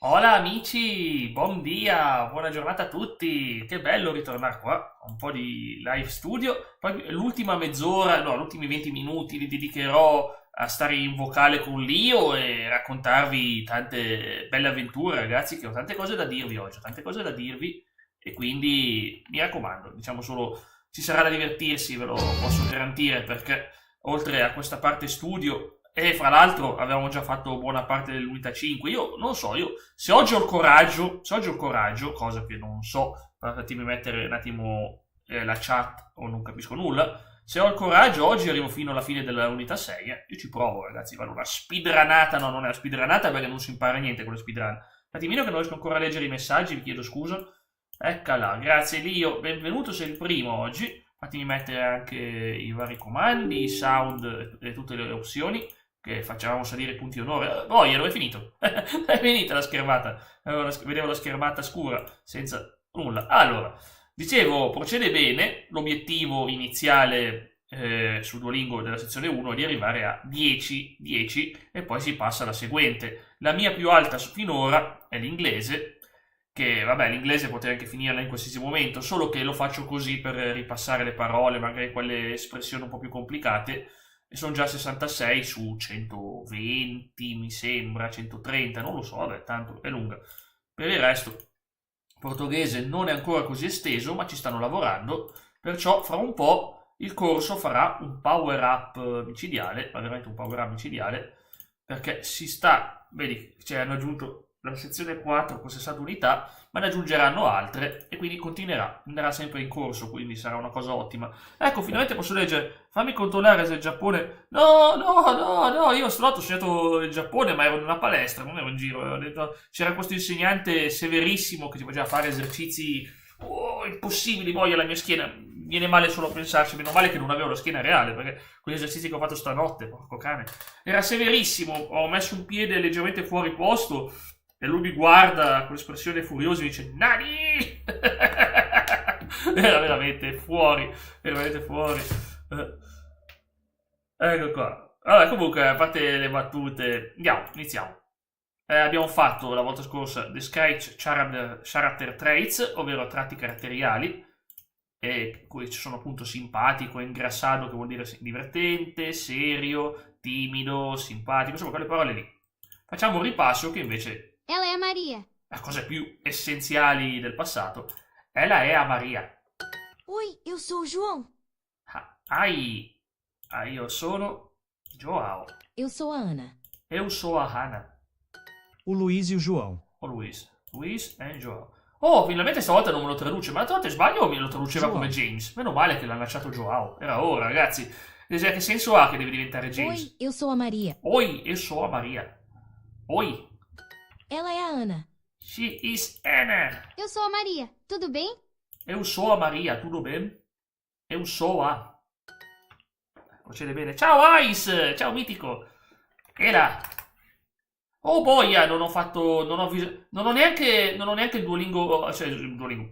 Hola amici, buon dia, buona giornata a tutti. Che bello ritornare qua, un po' di live studio. Poi l'ultima mezz'ora, no, gli ultimi 20 minuti li dedicherò a stare in vocale con Lio e raccontarvi tante belle avventure, ragazzi, che ho tante cose da dirvi oggi, ho tante cose da dirvi e quindi mi raccomando, diciamo solo ci sarà da divertirsi, ve lo posso garantire, perché oltre a questa parte studio e fra l'altro avevamo già fatto buona parte dell'unità 5. Io non so, io se oggi ho il coraggio, cosa che non so, fatemi mettere un attimo la chat o non capisco nulla. Se ho il coraggio, oggi arrivo fino alla fine dell'unità 6. Io ci provo, ragazzi. Vado una speedrunata. No, non è una speedrunata perché non si impara niente con le speedrun. Un attimino che non riesco ancora a leggere i messaggi, vi chiedo scusa. Eccola, grazie Lio, benvenuto, sei il primo oggi. Fatemi mettere anche i vari comandi, i sound e tutte le opzioni che facevamo salire i punti onore. Poi, dove è finito? È finita la schermata. Vedevo la schermata scura, senza nulla. Allora, dicevo, procede bene. L'obiettivo iniziale su Duolingo della sezione 1 è di arrivare a 10 e poi si passa alla seguente. La mia più alta finora è l'inglese, che vabbè, l'inglese potrei anche finirla in qualsiasi momento, solo che lo faccio così per ripassare le parole, magari quelle espressioni un po' più complicate, e sono già 66 su 120, mi sembra, 130, non lo so, vabbè, tanto è lunga. Per il resto, il portoghese non è ancora così esteso, ma ci stanno lavorando, perciò fra un po' il corso farà un power up micidiale, ma veramente un power up micidiale, perché si sta, vedi, cioè hanno aggiunto la sezione 4 con 60 unità, ma ne aggiungeranno altre e quindi continuerà, andrà sempre in corso, quindi sarà una cosa ottima. Ecco, finalmente posso leggere. Fammi controllare se il Giappone. No, no, no, no. Io ho studiato il Giappone, ma ero in una palestra, non ero in giro. C'era questo insegnante severissimo che ci faceva fare esercizi impossibili. Poi alla mia schiena viene male solo a pensarci. Meno male che non avevo la schiena reale, perché quegli esercizi che ho fatto stanotte, porco cane. Era severissimo. Ho messo un piede leggermente fuori posto. E lui mi guarda con espressione furiosa e dice: Nani! Era veramente fuori. Ecco qua. Allora, comunque, a parte le battute, andiamo, iniziamo. Abbiamo fatto la volta scorsa Describe Character Traits, ovvero tratti caratteriali, e qui ci sono appunto simpatico, ingrassato, che vuol dire divertente, serio, timido, simpatico, insomma, quelle parole lì. Facciamo un ripasso che invece Ela é a Maria. a cose più essenziali del passato. Ella è a Maria. Oi, eu sou o João. Ai, io sono Joao. Eu sou a Ana. Eu sou a Hannah. O Luiz e o João. O Luis. Luis e Joao. Oh, finalmente stavolta non me lo traduce, ma l'altra volta sbaglio o me lo traduceva come Joao. James? Meno male che l'ha lasciato Joao. Era ora, ragazzi. Che senso ha che deve diventare James? Oi, eu sou a Maria. Oi, eu sou a Maria. Oi. Ela é a Ana. She is Anna. Eu sou a Maria. Tudo bem? Eu sou a Maria, tudo bem? Eu sou a... Procede bene. Ciao Ice! Ciao mitico! E là. Oh boia, non ho fatto... Non ho neanche il Duolingo... Cioè, il Duolingo...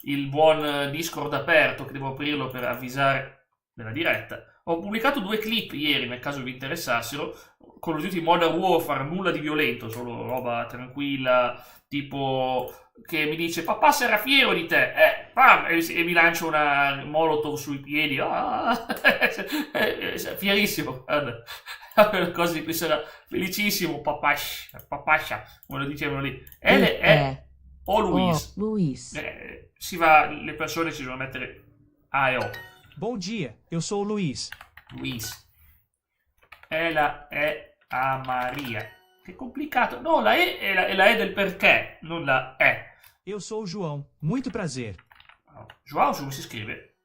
il buon Discord aperto, che devo aprirlo per avvisare della diretta. Ho pubblicato 2 clip ieri, nel caso vi interessassero. Call of Duty Modern Warfare, nulla di violento, solo roba tranquilla, tipo che mi dice papà sarà fiero di te, pam, e mi lancia una molotov sui piedi, fierissimo, guarda, cose di cui sarà felicissimo, papascia, come lo dicevano lì. L è O Luis. Luiz. Le persone ci devono mettere A e O. Bom dia, eu sou o Luiz. Luis. Ella è a Maria. Che complicato. No, la E è la E del perché, non la E. Eu sou o João. Muito prazer. Joao come si scrive?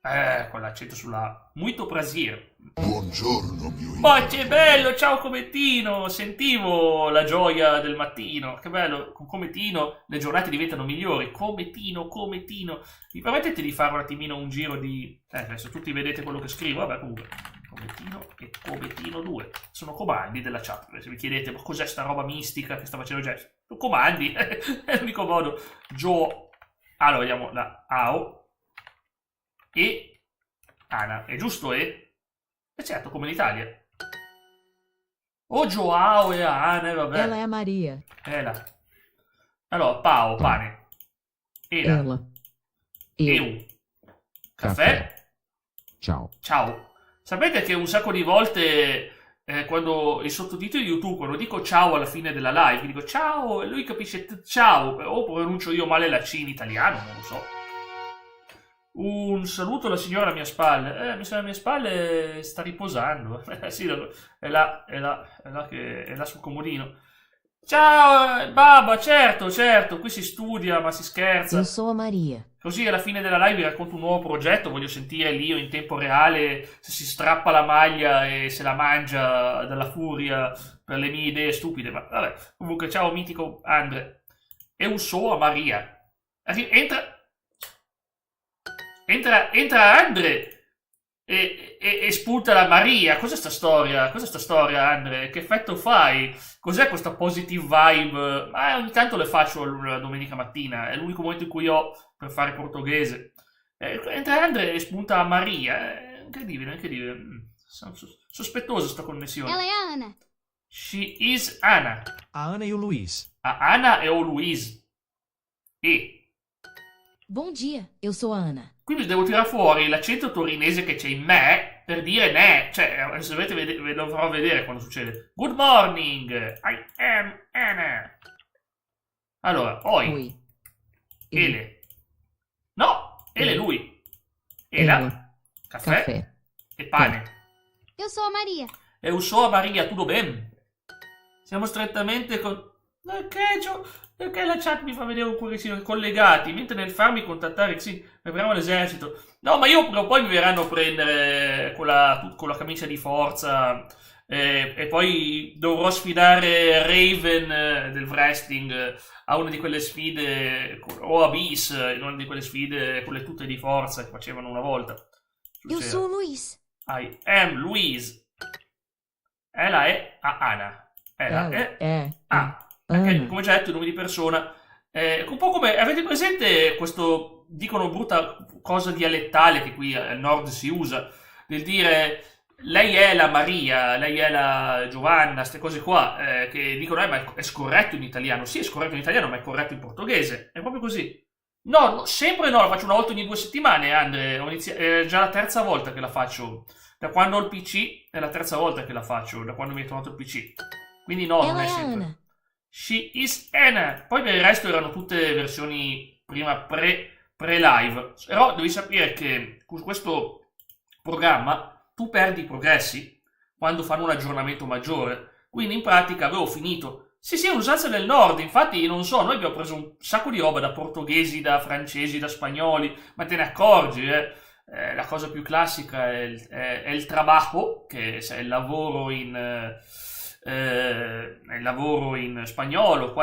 Con l'accento sulla A. Muito prazer. Buongiorno, mio Ma che bello, ciao Comettino! Sentivo la gioia del mattino. Che bello, con Comettino le giornate diventano migliori. Comettino, Comettino. Mi permettete di fare un attimino un giro di... adesso tutti vedete quello che scrivo, vabbè comunque. Comettino e Comettino 2. Sono comandi della chat. Se vi chiedete ma cos'è sta roba mistica che sta facendo Jess? Sono comandi, è l'unico modo. Allora vediamo la AO e Ana. È giusto E? E certo, come in Italia. O Joao e a Ana, vabbè. Ela é a Maria. Ela. Allora, pao, Tá. pane. Ela, Ela. Eu. eu, caffè, Tchau. ciao. Sapete che un sacco di volte quando i sottotitoli di YouTube, quando dico ciao alla fine della live, dico ciao e lui capisce ciao, o pronuncio io male la C in italiano, non lo so. Un saluto alla signora alle mie spalle. Mi sa alle mie spalle sta riposando. Sì, è là sul comodino. Ciao, babba, certo, qui si studia, ma si Eu scherza. sou a Maria. Così alla fine della live vi racconto un nuovo progetto, voglio sentire Lio in tempo reale se si strappa la maglia e se la mangia dalla furia per le mie idee stupide, ma vabbè. Comunque, ciao mitico Andre. Eu sou a Maria. Entra Andre e spunta la Maria. Cos'è sta storia? Andre? Che effetto fai? Cos'è questa positive vibe? Ma ogni tanto le faccio la domenica mattina, è l'unico momento in cui ho per fare portoghese. Entra Andre e spunta la Maria. Incredibile. Sono sospettoso sta connessione. Ela é a Ana. She is Anna. A Ana e o Luiz. A Anna e o Luis. E Bom dia, eu sou a Ana. quindi devo tirare fuori l'accento torinese che c'è in me per dire ne. Cioè, se dovete ve lo farò vedere quando succede. Good morning, I am Anna. Allora, oi, Oi. ele. No, ele lui. Ela, Ela. caffè, Café. e pane. Eu sou a Maria. Eu sou a Maria, tutto bene? Siamo strettamente con... Perché la chat mi fa vedere oppure siano collegati, mentre nel farmi contattare, sì, prepariamo l'esercito. No, ma io poi mi verranno a prendere con la camicia di forza e poi dovrò sfidare Raven del wrestling a una di quelle sfide, o Abyss, in una di quelle sfide con le tute di forza che facevano una volta. Eu sou o Luiz. I am Louise. Ela è a Ana. Ela è a. Perché, Ana. come già detto, il nome di persona. Un po' come. Avete presente questo. Dicono brutta cosa dialettale che qui al nord si usa. Del dire. Lei è la Maria, lei è la Giovanna, queste cose qua. Che dicono, ma è scorretto in italiano. Sì, è scorretto in italiano, ma è corretto in portoghese. È proprio così. No, sempre no, la faccio una volta ogni 2 settimane, Andre. È già la terza volta che la faccio. Da quando ho il PC, è la terza volta che la faccio, da quando mi è tornato il PC. Quindi no, non Ela è é a sempre. Ana. She is Anna. Poi per il resto erano tutte versioni prima pre-live. Però devi sapere che con questo programma tu perdi i progressi quando fanno un aggiornamento maggiore. Quindi in pratica avevo finito. Sì, è un'usanza del nord, infatti non so, noi abbiamo preso un sacco di roba da portoghesi, da francesi, da spagnoli, ma te ne accorgi, la cosa più classica è il trabajo, che è il lavoro in spagnolo.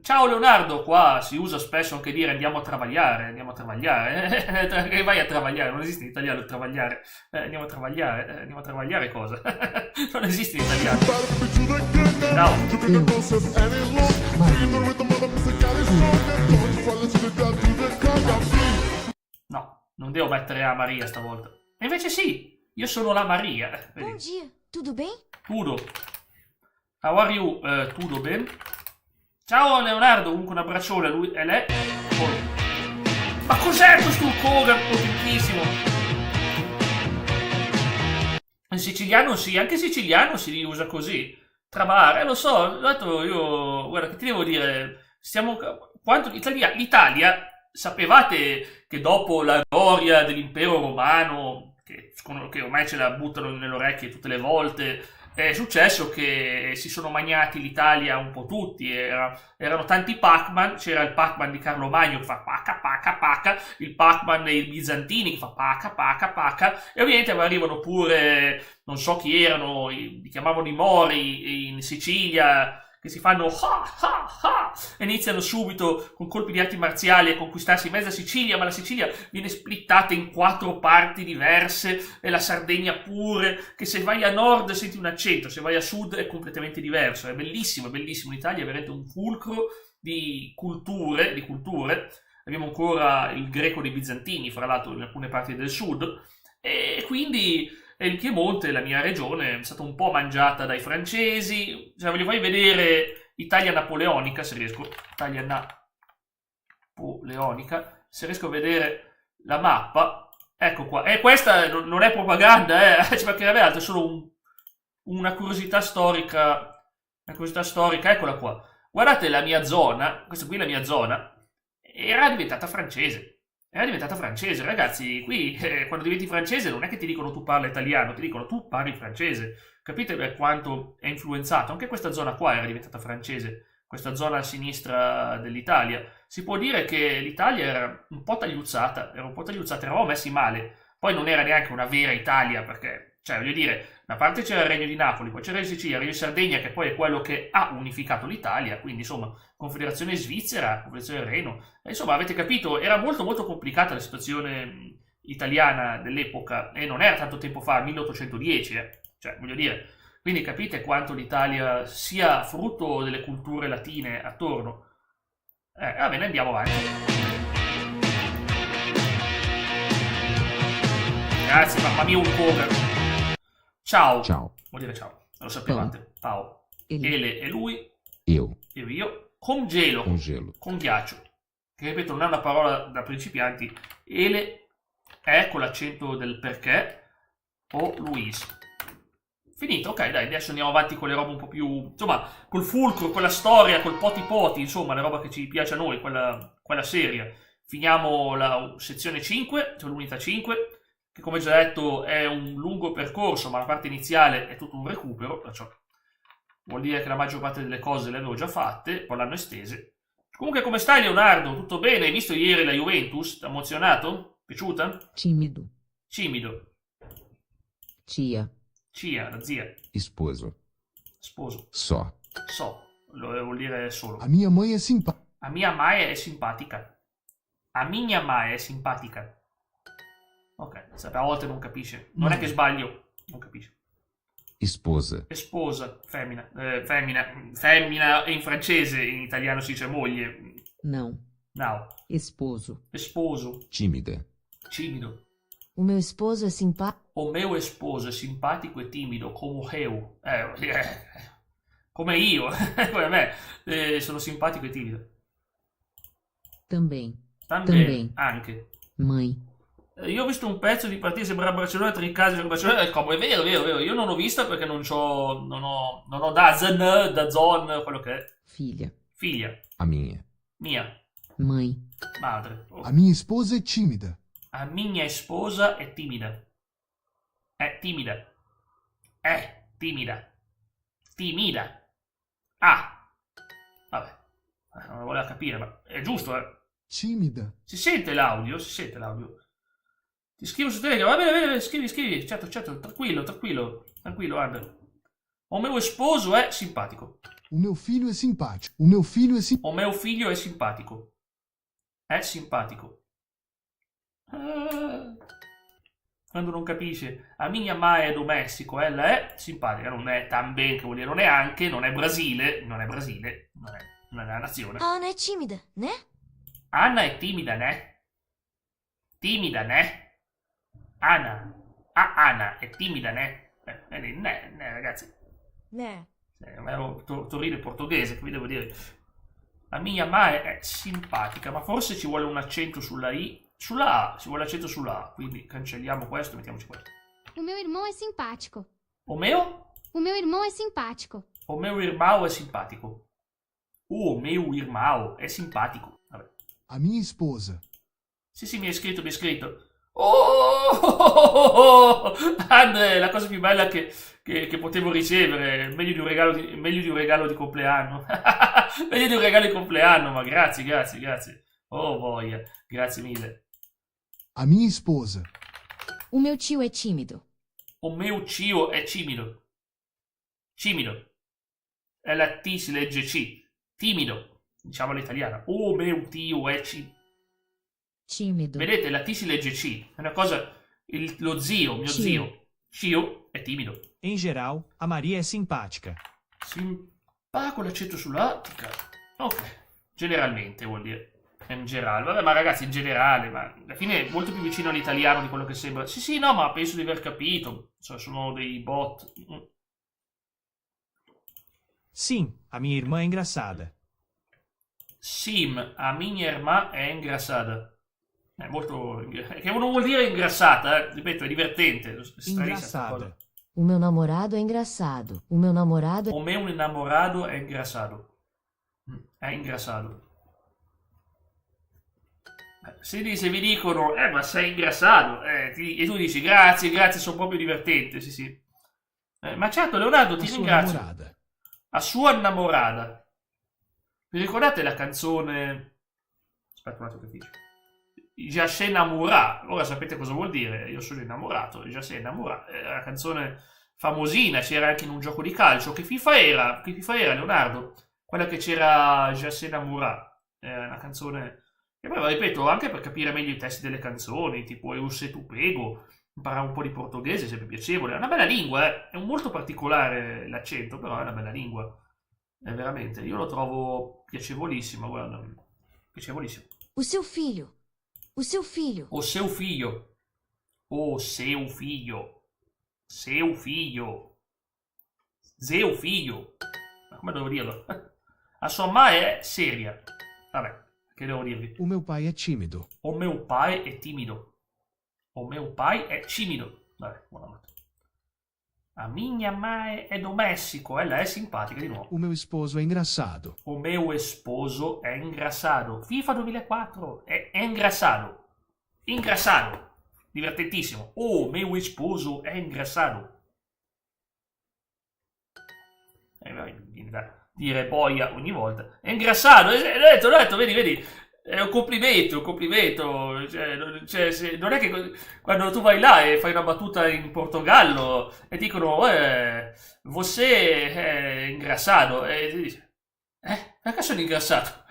Ciao Leonardo, qua si usa spesso anche dire andiamo a travagliare, che vai a travagliare, non esiste in italiano travagliare, andiamo a travagliare cosa? Non esiste in italiano. Ciao. No, non devo mettere a Maria stavolta. E invece sì, io sono la Maria. Bom Vedi? dia, tudo bem? Tudo. How are you? Tudo ben? Ciao Leonardo, comunque un abbraccione, lui e lei. Oh. Ma cos'è questo Kogan potentissimo? In siciliano sì, anche in siciliano si usa così. Trabare, lo so, dato io, guarda, che ti devo dire, l'Italia, sapevate che dopo la gloria dell'impero romano, che ormai ce la buttano nelle orecchie tutte le volte, è successo che si sono magnati l'Italia un po' tutti, erano tanti Pac-Man, c'era il Pac-Man di Carlo Magno che fa pacca pacca pacca, il Pac-Man dei bizantini che fa pacca pacca pacca, e ovviamente arrivano pure, non so chi erano, li chiamavano i Mori in Sicilia, che si fanno ha ha ha e iniziano subito con colpi di arti marziali a conquistarsi mezza Sicilia, ma la Sicilia viene splittata in 4 parti diverse e la Sardegna pure, che se vai a nord senti un accento, se vai a sud è completamente diverso. È bellissimo, l'Italia è veramente un fulcro di culture. Abbiamo ancora il greco dei bizantini, fra l'altro in alcune parti del sud, e quindi il Piemonte, la mia regione, è stata un po' mangiata dai francesi. Se ve li fai vedere Italia napoleonica, se riesco, Italia leonica. Se riesco a vedere la mappa, ecco qua. E questa non è propaganda, ci mancherebbe altro, è solo una curiosità storica. Una curiosità storica, eccola qua. Guardate la mia zona, questa qui è la mia zona, era diventata francese. Era diventata francese, ragazzi. Qui quando diventi francese non è che ti dicono tu parli italiano, ti dicono tu parli francese. Capite per quanto è influenzato? Anche questa zona qua era diventata francese, questa zona a sinistra dell'Italia. Si può dire che l'Italia era un po' tagliuzzata, eravamo messi male. Poi non era neanche una vera Italia, perché, cioè, voglio dire, da parte c'era il Regno di Napoli, poi c'era il Sicilia, il Regno di Sardegna, che poi è quello che ha unificato l'Italia, quindi, insomma, Confederazione Svizzera, Confederazione del Reno. E, insomma, avete capito, era molto molto complicata la situazione italiana dell'epoca, e non era tanto tempo fa, 1810, Cioè, voglio dire, quindi capite quanto l'Italia sia frutto delle culture latine attorno. Va bene, andiamo avanti. Grazie, mamma mia, un cover. Ciao. Ciao. Vuol dire ciao, lo sapevate. Pao. Ele. Ele è lui, Eu. io. Congelo. Congelo. Con ghiaccio. Che ripeto, non è una parola da principianti. Ele è con l'accento del perché. O Luis. Finito, ok, dai, adesso andiamo avanti con le robe un po' più, insomma, col fulcro, con la storia, col poti poti, insomma, la roba che ci piace a noi, quella seria. Finiamo la sezione 5, cioè l'unità 5, che come già detto è un lungo percorso, ma la parte iniziale è tutto un recupero, perciò vuol dire che la maggior parte delle cose le avevo già fatte, poi l'hanno estese. Comunque, come stai, Leonardo? Tutto bene? Hai visto ieri la Juventus? Ti ha emozionato? Piaciuta? Tímido. Cimido. Tia. Cia, la zia. Esposo. Sposo. Só. So, lo vuol dire solo. A minha mãe é simpática. A mia Mae è simpatica. A mia Mae è simpatica. Ok, a volte non capisce. Non è che sbaglio, non capisce. Esposa. Esposa, femmina. Femmina in francese, in italiano si dice moglie. Não. No. Esposo. Esposo, Tímida. timido. O meu esposo é simpático. O meu esposo è simpatico e timido, come eu. Come io, come me. Sono simpatico e timido. Também. Também, anche. Mãe. Io ho visto un pezzo di partita, sembrava Barcellona, Tricasi, Barcellona, come è vero, vero. Io non ho vista perché non ho DAZN, quello che è. Filha. Figlia, A minha. mia, Mãe. madre. A minha esposa é tímida. A mia sposa è timida. È timida. È timida. Timida. Ah. Vabbè. Non lo voleva capire, ma è giusto, Tímida. Si sente l'audio? Ti scrivo su Telegram, va bene, scrivi, certo, tranquillo, guarda. O meu sposo è simpatico. O meu filho é simpático. O meu filho é simpático. O mio figlio è simpatico. È simpatico. Quando non capisce, a mia madre è domestico, ella è simpatica, non è también, che vuol dire non è anche, non è Brasile, non è una nazione. A Ana é tímida, né? Anna è timida, né? Timida, né? Anna è timida, né? Né, ragazzi. Né. Ero Torino e portoghese, che vi devo dire. La mia madre è simpatica, ma forse ci vuole un accento sulla I. Sulla A, ci vuole l'accento sulla A, quindi cancelliamo questo e mettiamoci questo. O meu irmão é simpático. O meu? O meu irmão é simpático. O meu irmão è simpatico. O meu irmão è simpatico. Vabbè. A minha esposa. Sì, mi hai scritto. Oh! Andre, la cosa più bella che potevo ricevere, meglio di un regalo di compleanno. Meglio di un regalo di compleanno, ma grazie. Oh, voglia, grazie mille. A minha esposa. O meu tio é tímido. O meu tio è timido. Timido. E la T si legge C. Timido, diciamo all'italiana. O meu tio è Tímido. Vedete, la T si legge C. È una cosa... lo zio, mio Tio. zio. Tio è timido. Em geral, a Maria é simpática. Con l'accento sull'attica. Ok. Generalmente vuol dire. In generale. Vabbè, ma ragazzi, in generale, ma alla fine è molto più vicino all'italiano di quello che sembra. Sì, no, ma penso di aver capito. Cioè, sono dei bot. Sim, a minha irmã é engraçada. Sim, a minha irmã è ingrassata. È molto... che non vuol dire ingrassata, ripeto, è divertente. Engraçada. O meu namorado é engraçado. O meu namorado O meu innamorado è ingrassato. È ingrassato. Se vi dicono, ma sei ingrassato, e tu dici, grazie, grazie, sono proprio divertente, sì, sì. Ma certo, Leonardo, A ti sua ringrazio. namorada. A sua innamorata. Vi ricordate la canzone... Aspetta un attimo che dice. Je suis innamoré. Ora sapete cosa vuol dire. Io sono innamorato. Je suis innamoré. È una canzone famosina. C'era anche in un gioco di calcio. Che FIFA era? Che FIFA era, Leonardo? Quella che c'era Je suis innamoré. È una canzone... E poi, ripeto, anche per capire meglio i testi delle canzoni. Tipo Eu se tu pego. Imparare un po' di portoghese, è sempre piacevole. È una bella lingua, eh. È molto particolare l'accento, però è una bella lingua. È veramente, io lo trovo piacevolissimo, guarda. Piacevolissimo. O seu filho. O seu filho. O seu figlio. O seu figlio. Seu figlio. Seu figlio. Ma come devo dirlo? A sua mamma è seria. Vabbè, che devo dirvi? O meu pai é tímido. O meu pai è timido. O meu pai è timido. Vabbè, buonanotte. A minha mãe è domestico. Ella è simpatica di nuovo. O meu esposo é engraçado. O meu esposo è ingrassato. FIFA 2004 è ingrassato. Ingrassato. Divertentissimo. Oh, meu esposo è ingrassato. Viene da dire boia ogni volta. È ingrassato. L'ho detto, vedi. È un complimento, non è che quando tu vai là e fai una battuta in Portogallo e dicono você è ingrassato e ti dici perché sono ingrassato?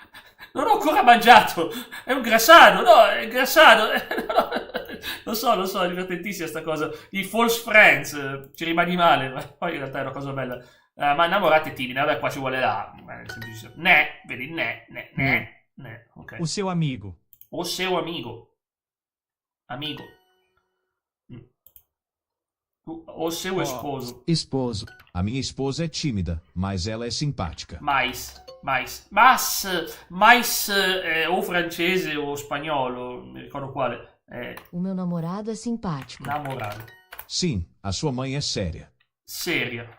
Non ho ancora mangiato, è un grassato, no, è ingrassato. Lo so, è divertentissima sta cosa. I false friends, ci rimani male, ma poi in realtà è una cosa bella. Ma innamorati timida, vabbè, qua ci vuole là. Vedi, ok. O seu amigo. O seu amigo. Amigo. O seu esposo. Esposo. A minha esposa é tímida, mas ela é simpática. Mais, o francese o spagnolo, non mi ricordo quale. O meu namorado é simpático. Namorato. Sim, a sua mãe é séria. Seria.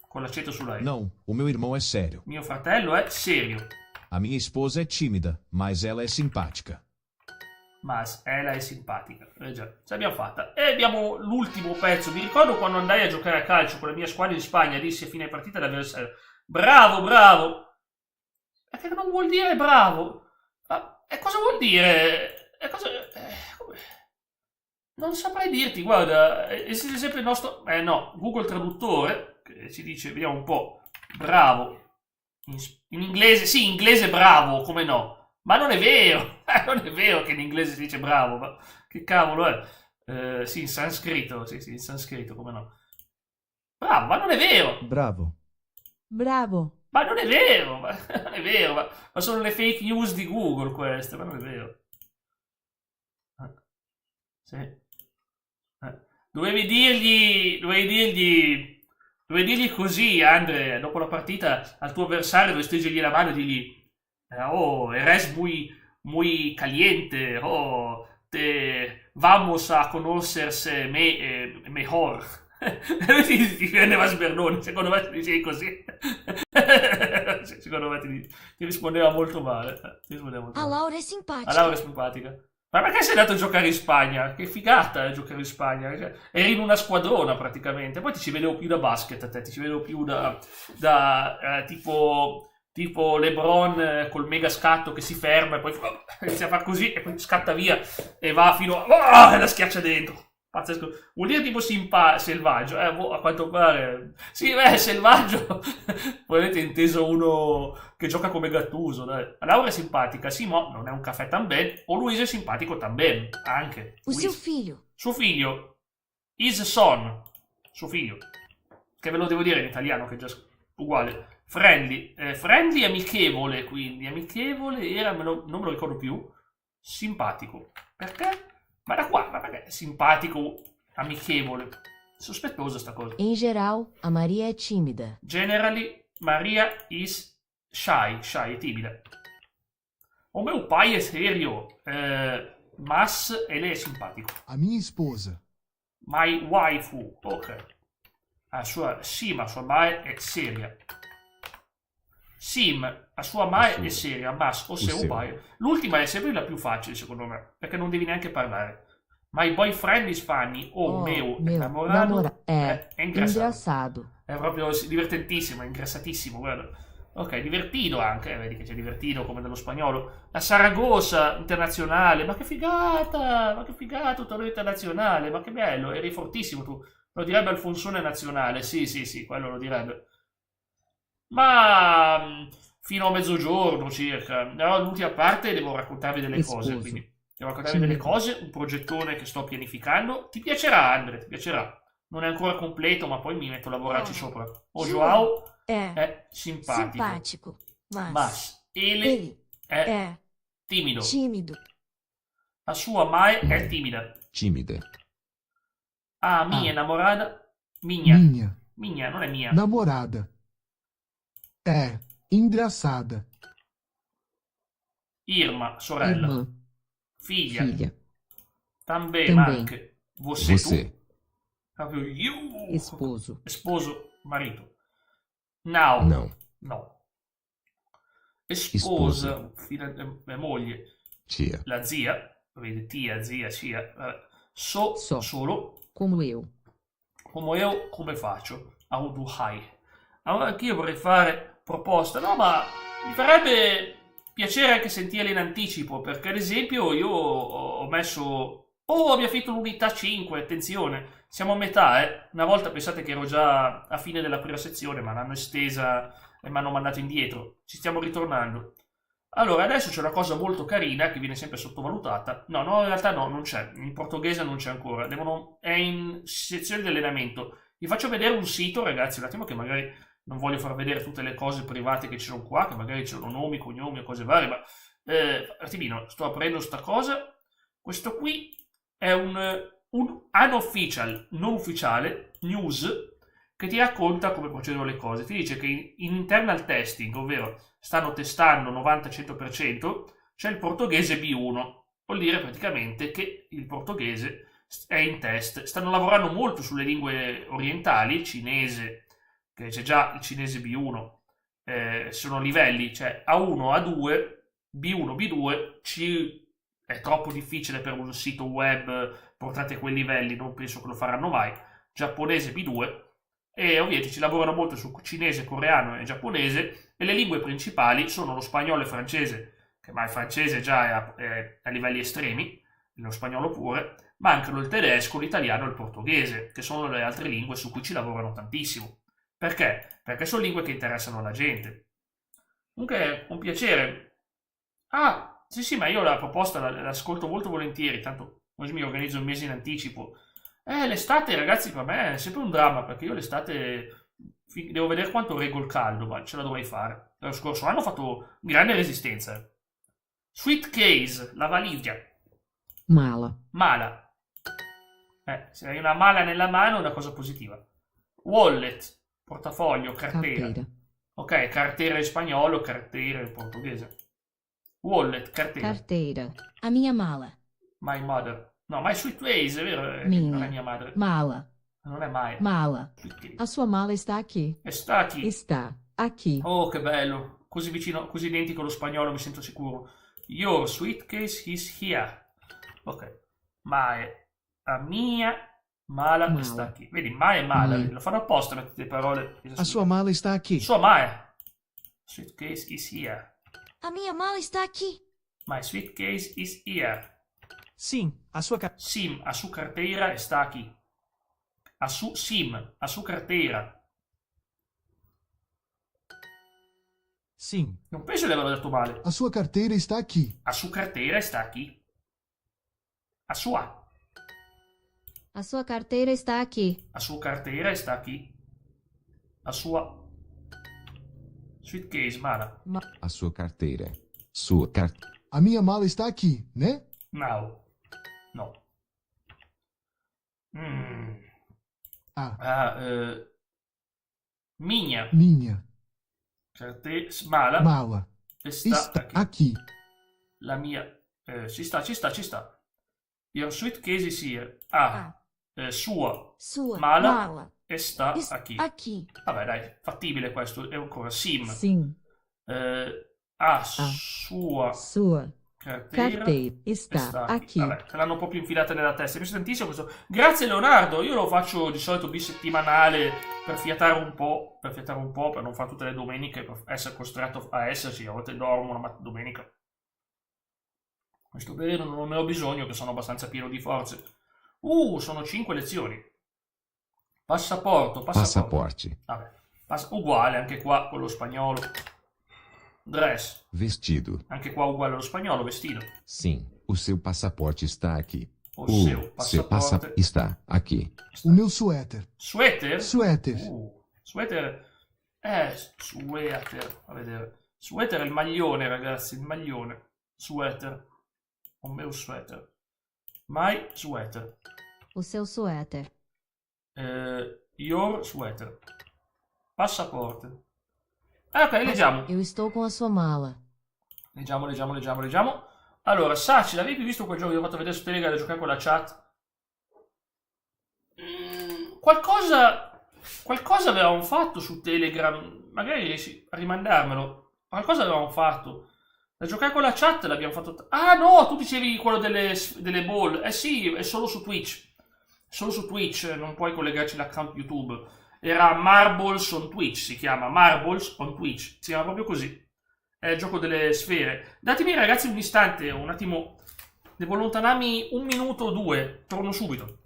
Con l'accento sulla E. Não, o meu irmão é sério. Mio fratello è serio. A minha esposa é tímida, mas ela é simpática. Mas ella è simpatica. Già, ce l'abbiamo fatta. E abbiamo l'ultimo pezzo. Mi ricordo quando andai a giocare a calcio con la mia squadra in Spagna, dissi a fine partita all'avversario: bravo. E che non vuol dire bravo? E cosa vuol dire? Non saprei dirti, guarda, esiste sempre il nostro... no, Google Traduttore, che ci dice, vediamo un po', bravo. In inglese, sì, inglese bravo, come no? Ma non è vero, non è vero che in inglese si dice bravo, ma che cavolo è? Sì, in sanscrito, sì, in sanscrito, come no? Bravo, ma non è vero! Bravo. Bravo. Ma non è vero, ma sono le fake news di Google queste, ma non è vero. Sì. Dovevi dirgli così, Andre, dopo la partita al tuo avversario, dovevi stringergli la mano e dirgli eres muy caliente, vamos a conocerse mejor. E ti prendeva sbernone, secondo me ti dicevi così. Secondo me ti rispondeva molto male. A Laura é simpática. La Laura è simpatica. Ma perché sei andato a giocare in Spagna? Che figata giocare in Spagna. Cioè, eri in una squadrona praticamente. Poi ti ci vedevo più da basket a te, ti ci vedevo più da tipo LeBron col mega scatto che si ferma e poi inizia a far così e poi scatta via e va fino a... e la schiaccia dentro. Pazzesco. Vuol dire tipo selvaggio, a quanto pare. Sì, selvaggio. Poi avete inteso uno che gioca come Gattuso, dai. Laura è simpatica, sì, ma non è un caffè tamben. O Luisa è simpatico tamben, anche. O seu filho. Suo figlio. His son. Suo figlio. Che ve lo devo dire in italiano, che è già uguale. Friendly. Friendly amichevole, quindi. Amichevole era, non me lo ricordo più. Simpatico. Perché? Ma da qua, ma perché? Simpatico, amichevole. Sospettosa sta cosa. Em geral, a Maria é tímida. Generally, Maria is Shy, è timida. O meu pai è serio, mas e lei è simpatico. A minha esposa. My waifu, ok. Sì, ma sua madre è seria. Sim, a sua madre è seria, mas o seu pai. L'ultima è sempre la più facile, secondo me, perché non devi neanche parlare. My boyfriend is funny, o meu namorado è ingrassato. È proprio divertentissimo, è ingrassatissimo, guarda. Ok, divertido anche, vedi che c'è divertido come nello spagnolo. La Saragossa internazionale, ma che figata, un torneo internazionale, ma che bello, eri fortissimo tu. Lo direbbe Alfonsone nazionale, sì, quello lo direbbe. Ma fino a mezzogiorno circa. No, l'ultima parte devo raccontarvi delle cose, quindi devo raccontarvi delle cose, un progettone che sto pianificando. Ti piacerà, Andre, ti piacerà. Non è ancora completo, ma poi mi metto a lavorarci sopra. O Joao è simpatico. Mas ele è timido. La sua mai è timida. A minha namorada, minha non è mia. Namorada. É engraçada. Irma, sorella. Figlia. Também, ma anche. Você. Proprio you. Esposo, marito. No. Esposa, moglie. Tia. La zia, vedi, zia. Solo. Como eu. Come faccio? How do I? Allora anch'io vorrei fare proposta, no, ma mi farebbe piacere anche sentirle in anticipo, perché ad esempio io ho messo... abbiamo finito l'unità 5, attenzione, siamo a metà, Una volta pensate che ero già a fine della prima sezione, ma l'hanno estesa e mi hanno mandato indietro. Ci stiamo ritornando. Allora, adesso c'è una cosa molto carina che viene sempre sottovalutata. No, in realtà no, non c'è. In portoghese non c'è ancora. È in sezione di allenamento. Vi faccio vedere un sito, ragazzi, un attimo, che magari non voglio far vedere tutte le cose private che ci sono qua, che magari ci sono nomi, cognomi o cose varie, ma attimino, sto aprendo sta cosa. Questo qui è un unofficial, non ufficiale, news, che ti racconta come procedono le cose. Ti dice che in internal testing, ovvero stanno testando 90-100%, c'è il portoghese B1. Vuol dire praticamente che il portoghese è in test. Stanno lavorando molto sulle lingue orientali, il cinese, che c'è già il cinese B1, sono livelli, cioè A1, A2, B1, B2, è troppo difficile per un sito web portare a quei livelli, non penso che lo faranno mai. Giapponese B2, e ovviamente ci lavorano molto su cinese, coreano e giapponese, e le lingue principali sono lo spagnolo e il francese, che ma il francese già è a livelli estremi, lo spagnolo pure, ma anche il tedesco, l'italiano e il portoghese, che sono le altre lingue su cui ci lavorano tantissimo. Perché? Perché sono lingue che interessano alla gente. Comunque, un piacere. Ah, sì, ma io la proposta l'ascolto molto volentieri, tanto così mi organizzo un mese in anticipo. L'estate, ragazzi, per me è sempre un dramma, perché io l'estate devo vedere quanto reggo il caldo, ma ce la dovrei fare. Lo scorso anno ho fatto grande resistenza. Suitcase, la valigia. Mala. Se hai una mala nella mano è una cosa positiva. Wallet, portafoglio, cartera. Ok, cartera in spagnolo, cartera in portoghese. Wallet, cartera. A minha mala. My mother. No, my suitcase, è vero? Non è mia madre. Mala. Non è mai. Mala. A sua mala está aqui. Está aqui. Oh, che bello. Così vicino, così identico allo spagnolo, mi sento sicuro. Your suitcase is here. Ok. A mia mala sta qui. Vedi, ma e mala. Lo fanno apposta, mettete parole. A sua mala está aqui. Sua mala. Suitcase is here. A minha mala está aqui. My suitcase is here. Sim, a sua Sim, a su carteira está aqui. A su carteira. Sim. Non penso di averlo detto male. A sua carteira está aqui. A su carteira está aqui. A sua carteira está aqui. A sua carteira está aqui. A sua suitcase, mala. A sua carteira. A minha mala está aqui, né? No. Minha. Minha. Mala. Mala Está está aqui. aqui. La mia... ci sta. Your suitcase is here. Sua Sua mala sta está aqui. aqui. Vabbè, dai, fattibile questo. È ancora sim. Sim, Sua sua carteira carteira está aqui. Vabbè, te l'hanno un po' più infilata nella testa. Mi piace tantissimo questo. Grazie Leonardo, io lo faccio di solito bisettimanale per fiatare un po', per non fare tutte le domeniche, per essere costretto a esserci. A volte dormo una domenica. Questo periodo non ne ho bisogno, che sono abbastanza pieno di forze. Sono 5 lezioni. Passaporto. Passaporte. Vabbè, uguale anche qua con lo spagnolo. Dress, Vestido. anche qua uguale allo spagnolo, vestito. Sim, o seu passaporte está aqui. O seu passaporte está aqui. O meu suéter. Sweater? Suéter. Sweater. Sweater. A vedere. Sweater è il maglione, ragazzi, il maglione. Sweater. O meu sweater. My sweater. O seu suéter. Your sweater. Passaporte. Ok, leggiamo. Eu estou com a sua mala. Leggiamo. Allora, Saci, l'avevi più visto quel gioco che ho fatto vedere su Telegram da giocare con la chat? Qualcosa avevamo fatto su Telegram. Magari riesci a rimandarmelo. Qualcosa avevamo fatto. Da giocare con la chat l'abbiamo fatto. Ah no, tu dicevi quello delle ball. Eh sì, è solo su Twitch. Solo su Twitch, non puoi collegarci l'account YouTube. Era Marbles on Twitch, si chiama Marbles on Twitch. Si chiama proprio così. È il gioco delle sfere. Datemi ragazzi un istante, un attimo. Devo allontanarmi 1 minuto o 2. Torno subito.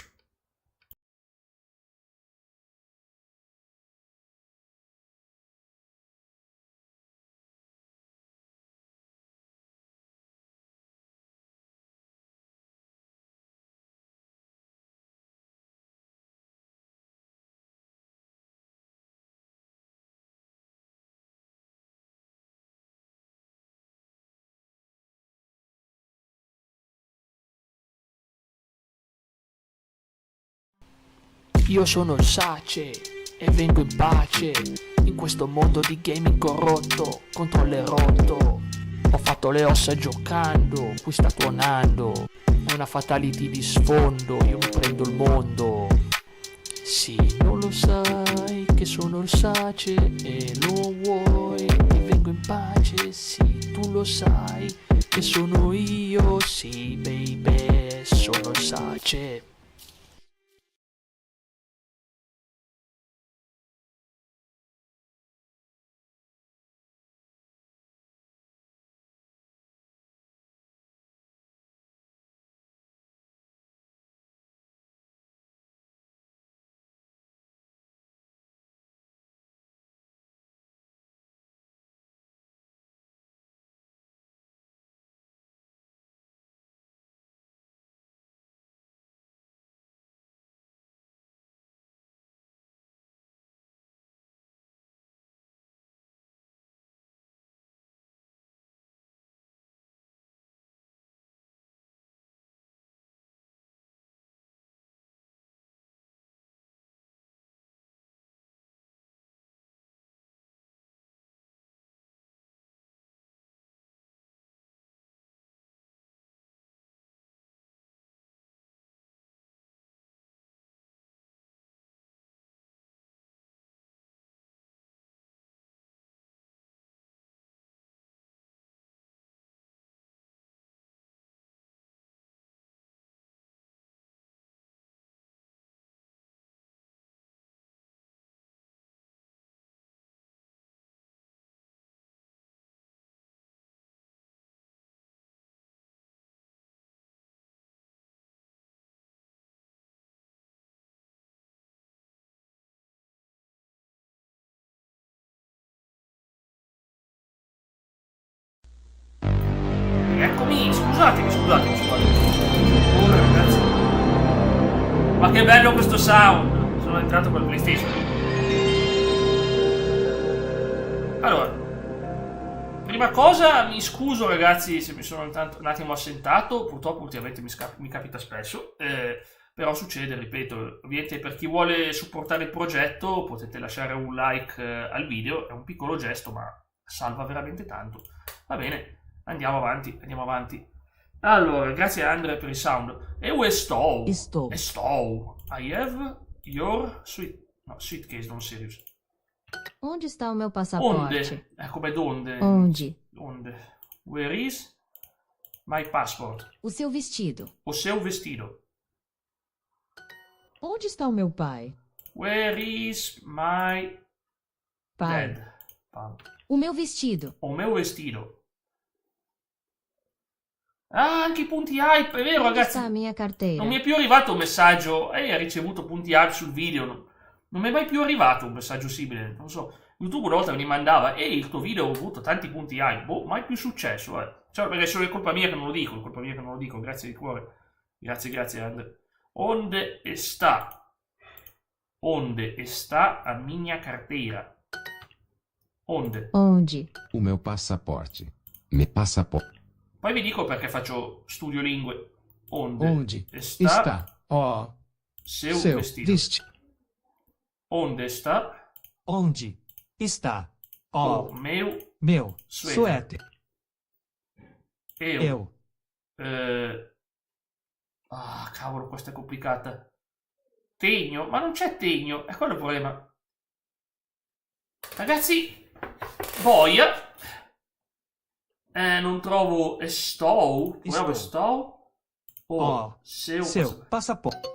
Io sono il Sace e vengo in pace in questo mondo di gaming corrotto, controllo rotto. Ho fatto le ossa giocando, qui sta tuonando. È una fatality di sfondo, io mi prendo il mondo. Sì, non lo sai che sono il Sace e lo vuoi e vengo in pace. Sì, tu lo sai che sono io, sì baby, sono il Sace. Eccomi, scusatemi. Oh ragazzi. Ma che bello questo sound. Sono entrato col PlayStation. Allora, prima cosa mi scuso ragazzi se mi sono un attimo assentato. Purtroppo ultimamente mi capita spesso. però succede, ripeto, ovviamente per chi vuole supportare il progetto potete lasciare un like al video, è un piccolo gesto ma salva veramente tanto. Va bene, andiamo avanti. Allora, grazie a Andrea per il sound. E estou. I have your suitcase, non serious. Onde está o meu passaporte? Onde? Come donde? Onde? Where is my passport? O seu vestido. O seu vestido. Onde está o meu pai? Where is my Pai. dad? O meu vestido. O meu vestido. Ah, anche i punti hype, è vero Onde ragazzi. está a minha carteira? Non mi è più arrivato un messaggio. Ha ricevuto punti hype sul video. Non mi è mai più arrivato un messaggio simile. Non so. YouTube una volta mi mandava. Ehi, il tuo video ha avuto tanti punti hype. Boh, mai più successo, Cioè, perché solo è colpa mia che non lo dico. È colpa mia che non lo dico. Grazie di cuore. Grazie, Andre. Onde sta a minha carteira? Onde? O meu passaporte. Me passaporte. Poi vi dico perché faccio studio lingue. Onde sta está o seu seu vestido? vestido? Onde está Onde está o o meu suéter? Eu. Ah, cavolo, questa è complicata. Tegno? Ma non c'è tegno, è quello il problema. Ragazzi, boia. Non trovo estou. Proviamo estou. Seu passaporte.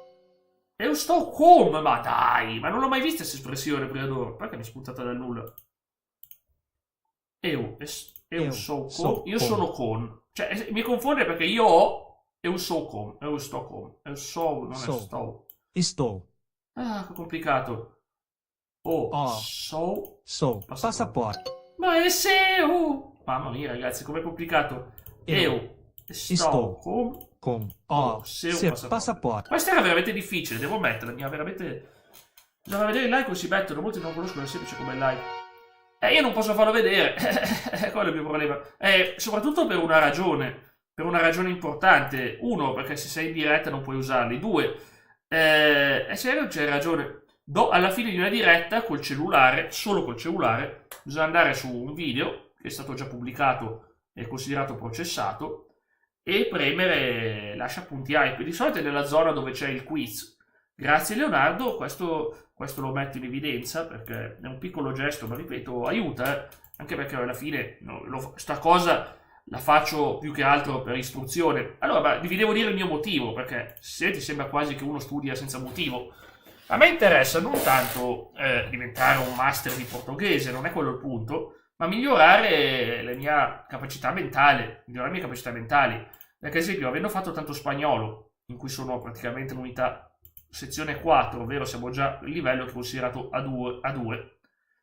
Eu estou come? Ma dai, ma non l'ho mai vista questa espressione prima d'ora. Perché mi è spuntata dal nulla? Eu sono con. Cioè, mi confonde perché io ho eu sou com. Eu sto com. Eu sou, non è sto. Estou. Ah, che complicato. Sou Passaporte. Ma è seu! Mamma mia, ragazzi, com'è complicato. Eu sto com seu passaporte. Questa era veramente difficile, devo ammetterla. Bisogna vedere il like o si mettono. Molti non conoscono, è semplice come il like. Io non posso farlo vedere. Quello è il mio problema. Soprattutto per una ragione. Per una ragione importante. Uno, perché se sei in diretta non puoi usarli. Due, serio, c'è ragione. Alla fine di una diretta col cellulare, solo col cellulare, bisogna andare su un video che è stato già pubblicato e considerato processato e premere lascia punti hype. Di solito è nella zona dove c'è il quiz. Grazie Leonardo, questo lo metto in evidenza perché è un piccolo gesto, ma ripeto, aiuta, anche perché alla fine sta cosa la faccio più che altro per istruzione. Allora, vi devo dire il mio motivo, perché se ti sembra quasi che uno studia senza motivo. A me interessa non tanto diventare un master di portoghese, non è quello il punto, ma migliorare le mie capacità mentali. Perché, ad esempio, avendo fatto tanto spagnolo, in cui sono praticamente un'unità sezione 4, ovvero siamo già il livello che è considerato A2,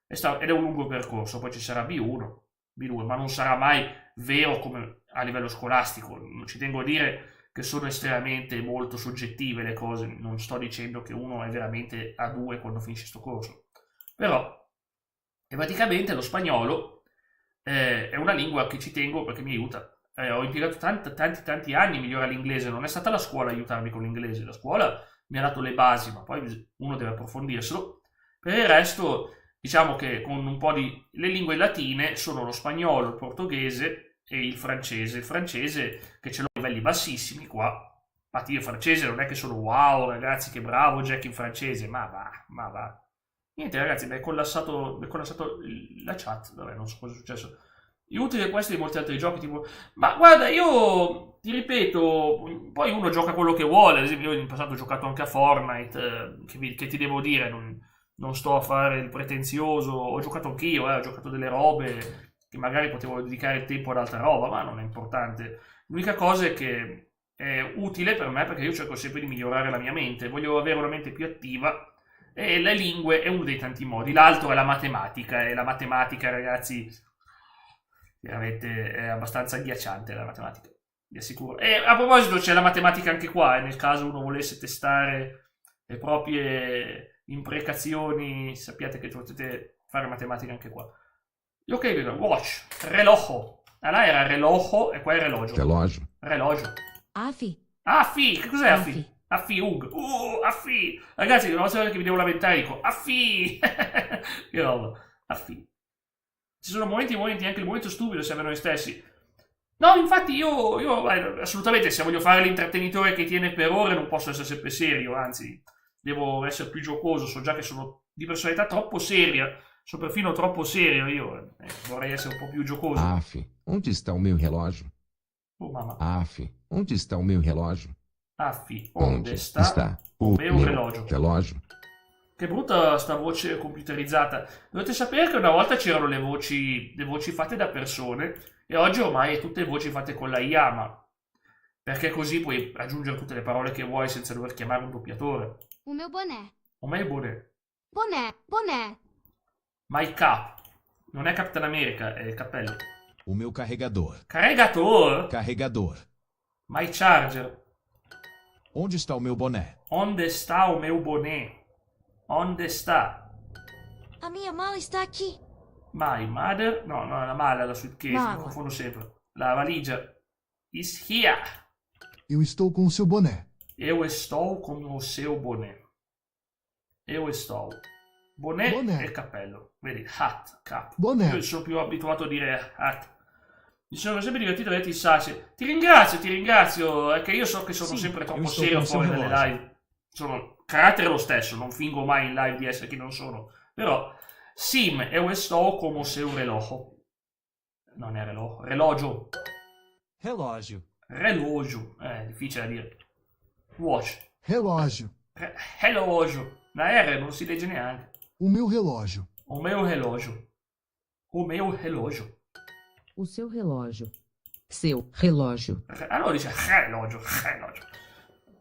ed è un lungo percorso, poi ci sarà B1, B2, ma non sarà mai vero come a livello scolastico. Non ci tengo a dire che sono estremamente molto soggettive le cose, non sto dicendo che uno è veramente A2 quando finisce sto corso, però praticamente lo spagnolo è una lingua che ci tengo perché mi aiuta. Ho impiegato tanti anni a migliorare l'inglese, non è stata la scuola a aiutarmi con l'inglese, la scuola mi ha dato le basi, ma poi uno deve approfondirselo. Per il resto, diciamo che con un po' di le lingue latine sono lo spagnolo, il portoghese e il francese che ce l'ho a livelli bassissimi qua. Infatti io il francese non è che sono wow ragazzi che bravo Jack in francese, ma va. Niente ragazzi, mi è collassato la chat, vabbè non so cosa è successo. Utile questo di molti altri giochi tipo, ma guarda, io ti ripeto, poi uno gioca quello che vuole. Ad esempio io in passato ho giocato anche a Fortnite, che ti devo dire, non sto a fare il pretenzioso, ho giocato anch'io, ho giocato delle robe che magari potevo dedicare il tempo ad altra roba, ma non è importante. L'unica cosa è che è utile per me perché io cerco sempre di migliorare la mia mente, voglio avere una mente più attiva e le lingue è uno dei tanti modi. L'altro è la matematica, e la matematica ragazzi veramente è abbastanza agghiacciante, la matematica, vi assicuro. E a proposito c'è la matematica anche qua, nel caso uno volesse testare le proprie imprecazioni, sappiate che potete fare matematica anche qua. Ok, watch, relojo. Là era relojo e qua è relogio. Relógio. AFI. Afi, che cos'è Afi? Affi, Ug. Affi. Ragazzi, una volta che mi devo lamentare dico Affi. Che roba. Affi. Ci sono momenti, anche il momento stupido siamo noi stessi. No, infatti io assolutamente, se voglio fare l'intrattenitore che tiene per ore non posso essere sempre serio, anzi, devo essere più giocoso, so già che sono di personalità troppo seria, sono perfino troppo serio, io vorrei essere un po' più giocoso. Aff, onde está o meu relógio? Oh, mamma. Aff, onde está o meu relógio? Affi, onde sta o meu relógio? relógio? Che brutta sta voce computerizzata. Dovete sapere che una volta c'erano le voci fatte da persone e oggi ormai è tutte voci fatte con la IA, perché così puoi aggiungere tutte le parole che vuoi senza dover chiamare un doppiatore. O meu boné. O me bonnet. Boné. My cap. Non è Captain America, è il cappello. O meu carregador. Carregador. My charger. Onde está o meu boné? Onde sta o meu boné? Onde sta? A minha mala está aqui. My mother. No, la mala, la suitcase, Mala. mi confondo sempre. La valigia. Is here. Eu estou com o seu boné. Eu estou com o seu boné. Eu estou. Boné Boné. e il cappello. Vedi, hat, cap. Boné. Io sono più abituato a dire hat. Mi sono sempre divertito a vederti Sassi. Ti ringrazio. È che io so che sono Sì, sempre io troppo sto serio con fuori il dalle relógio. live. Sono carattere lo stesso, non fingo mai in live di essere chi non sono. Però, sim, eu estou como seu relógio. Non è relógio. Relógio. Relógio. Difficile da dire. Watch. Relógio. Relógio. La R non si legge neanche. O meu relógio. O meu relógio. O meu relógio. O seu relógio. Seu relógio. Allora dice relógio.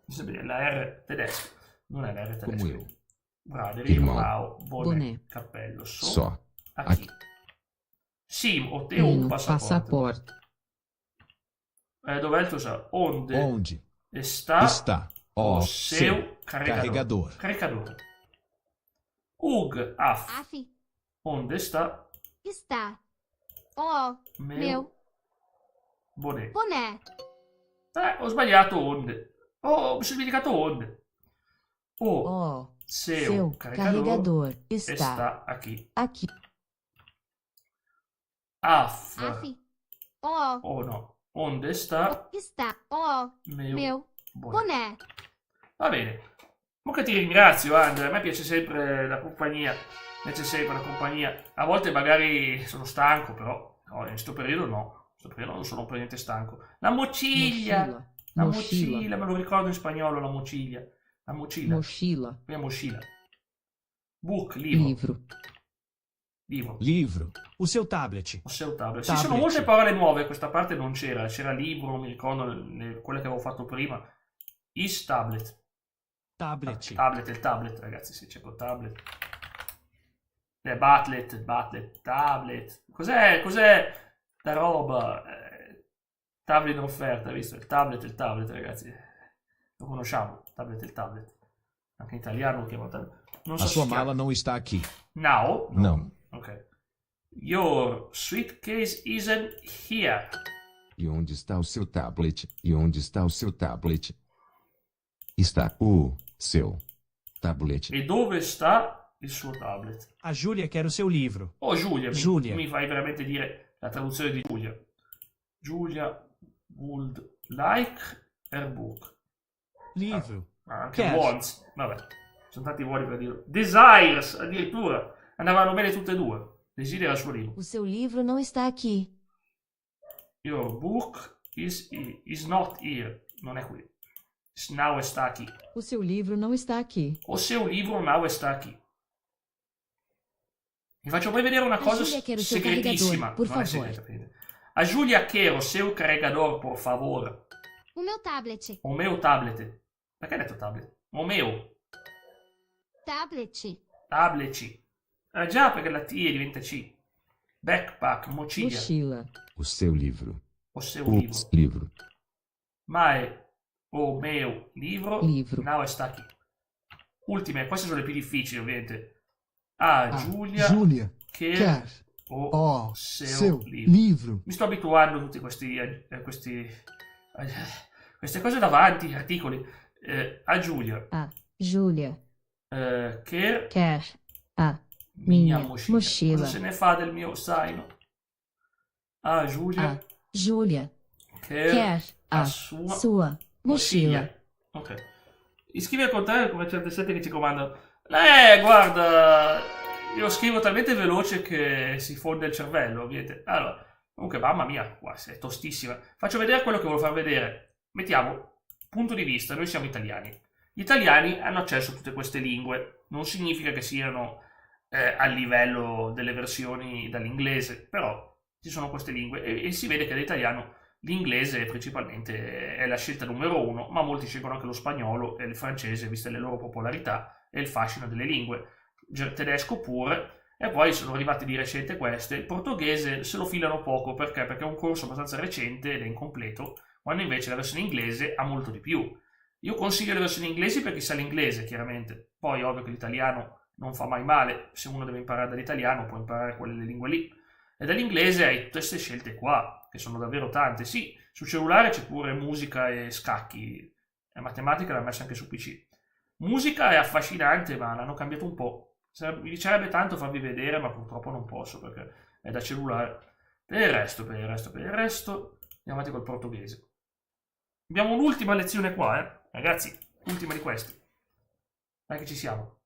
Mi sembra la R tedesca. Non è la R Como tedesca. eu. Braderi, Irmão. Mao, Boné, Boné. cappello. Só. Aqui. Sim, o teu Tenho passaporto. Dov'è il tuo Onde Onde está está o o seu seu carregador? carregador? Ug, af. Af. Onde está Está. O meu Boné? boné. Ho sbagliato onde. Oh, mi sono dimenticato onde. Oh, Seu seu carregador está está aqui. aqui. Af. Af. O Oh no. Onde está está. O meu Boné? boné. Va bene. Comunque ti ringrazio, Andrea. A me piace sempre la compagnia. A volte magari sono stanco, però no, in questo periodo no. In questo periodo non sono per niente stanco. La mociglia. La mociglia, me lo ricordo in spagnolo, la mociglia. La mociglia. Mochila. Qui è mochila. Book, libro. Livro. O seu tablet. O seu tablet. Ci Tablet. sono molte parole nuove, questa parte non c'era. C'era libro, non mi ricordo quelle che avevo fatto prima. Is tablet. Tablet. Tablet, il tablet, ragazzi, sì, c'è col tablet. Tablet. Cos'è sta roba? Tablet in offerta, visto? Il tablet, ragazzi. Lo conosciamo, il tablet. Anche in italiano lo chiamano tablet. Non so A se sua si chiama. mala não está aqui. Now? Não. Ok. Your suitcase isn't here. E onde está o seu tablet? E onde está o seu tablet? Está o seu tablet. E dove sta il suo tablet? A Júlia quer o seu livro. Oh, Giulia. Giulia. Mi fai veramente dire la traduzione di Giulia. Giulia would like her book. Livro. Anche Cash. wants. Vabbè, sono tanti vuoli per dirlo. Desires, addirittura. Andavano bene tutte e due. Desidera il suo libro. O seu livro não está aqui. Your book is not here. Non è qui. Now sta qui. O seu livro não está aqui. O seu libro now sta qui. Vi faccio poi vedere una cosa Giulia quero seu segretissima. carregador, por Non è favor. segreta, vedete. A Giulia quero seu carregador, por favor. O meu tablet. O meu tablet. Perché hai detto tablet? O meu Tablet. tablet. Già, perché la T diventa C. Backpack, mochiglia. Mochila. O seu livro. O seu O livro. livro. Mae o meu livro. Livro. Now sta aquí. Ultime, queste sono le più difficili, ovviamente. Giulia Júlia che quer o o seu seu livro. livro. Mi sto abituando a tutti queste cose davanti, articoli. A Giulia. A Júlia Quer quer a minha minha mochila. mochila. Cosa se ne fa del mio zaino? A Giulia A Júlia quer quer a a sua sua mochila. Ok. Scrivi al contrario come certe sette che ci comandano. Guarda, io scrivo talmente veloce che si fonde il cervello, vedete? Allora, comunque, mamma mia, qua è tostissima. Faccio vedere quello che volevo far vedere. Mettiamo punto di vista, noi siamo italiani. Gli italiani hanno accesso a tutte queste lingue. Non significa che siano a livello delle versioni dall'inglese, però ci sono queste lingue e si vede che l'italiano l'inglese principalmente è la scelta numero uno, ma molti scelgono anche lo spagnolo e il francese, viste le loro popolarità e il fascino delle lingue. Tedesco pure, e poi sono arrivate di recente queste. Il portoghese se lo filano poco, perché? Perché è un corso abbastanza recente ed è incompleto, quando invece la versione inglese ha molto di più. Io consiglio le versioni inglesi per chi sa l'inglese, chiaramente. Poi ovvio che l'italiano non fa mai male, se uno deve imparare dall'italiano può imparare quelle lingue lì. E dall'inglese hai tutte queste scelte qua, che sono davvero tante. Sì, sul cellulare c'è pure musica e scacchi, e matematica l'hanno messa anche su PC. Musica è affascinante, ma l'hanno cambiato un po'. Mi piacerebbe tanto farvi vedere, ma purtroppo non posso, perché è da cellulare. Per il resto, andiamo avanti col portoghese. Abbiamo un'ultima lezione qua, ragazzi, ultima di queste. Dai che ci siamo.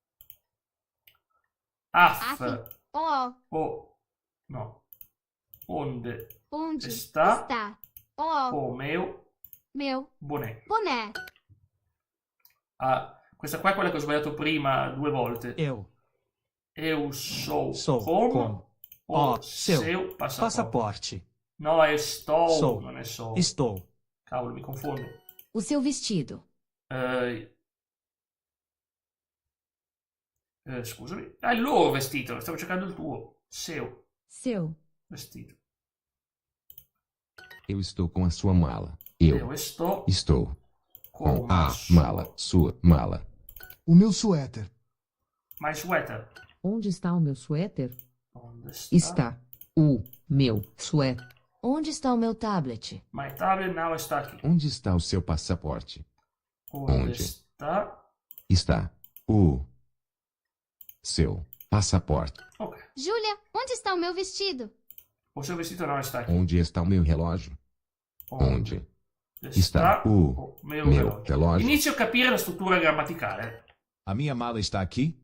Onde está o meu boné. Questa qua è quella che ho sbagliato prima 2 volte. Eu sou como o seu passaporte. No, è estou, non è sou. Estou. Cavolo, mi confondo. O seu vestido. Scusami. Il loro vestito, stavo cercando il tuo. Seu vestito. Eu estou com a sua mala. Eu estou com a mala, sua mala. O meu suéter. My sweater. Onde está o meu suéter? Onde Está o meu suéter. Onde está o meu tablet? My tablet now está aqui. Onde está o seu passaporte? Onde está? Está o seu passaporte. Ok. Júlia, onde está o meu vestido? O seu vestito não está aqui. Onde está o meu relógio? Onde está o meu meu relógio? Inizio a capire la struttura grammaticale. A minha mala está aqui?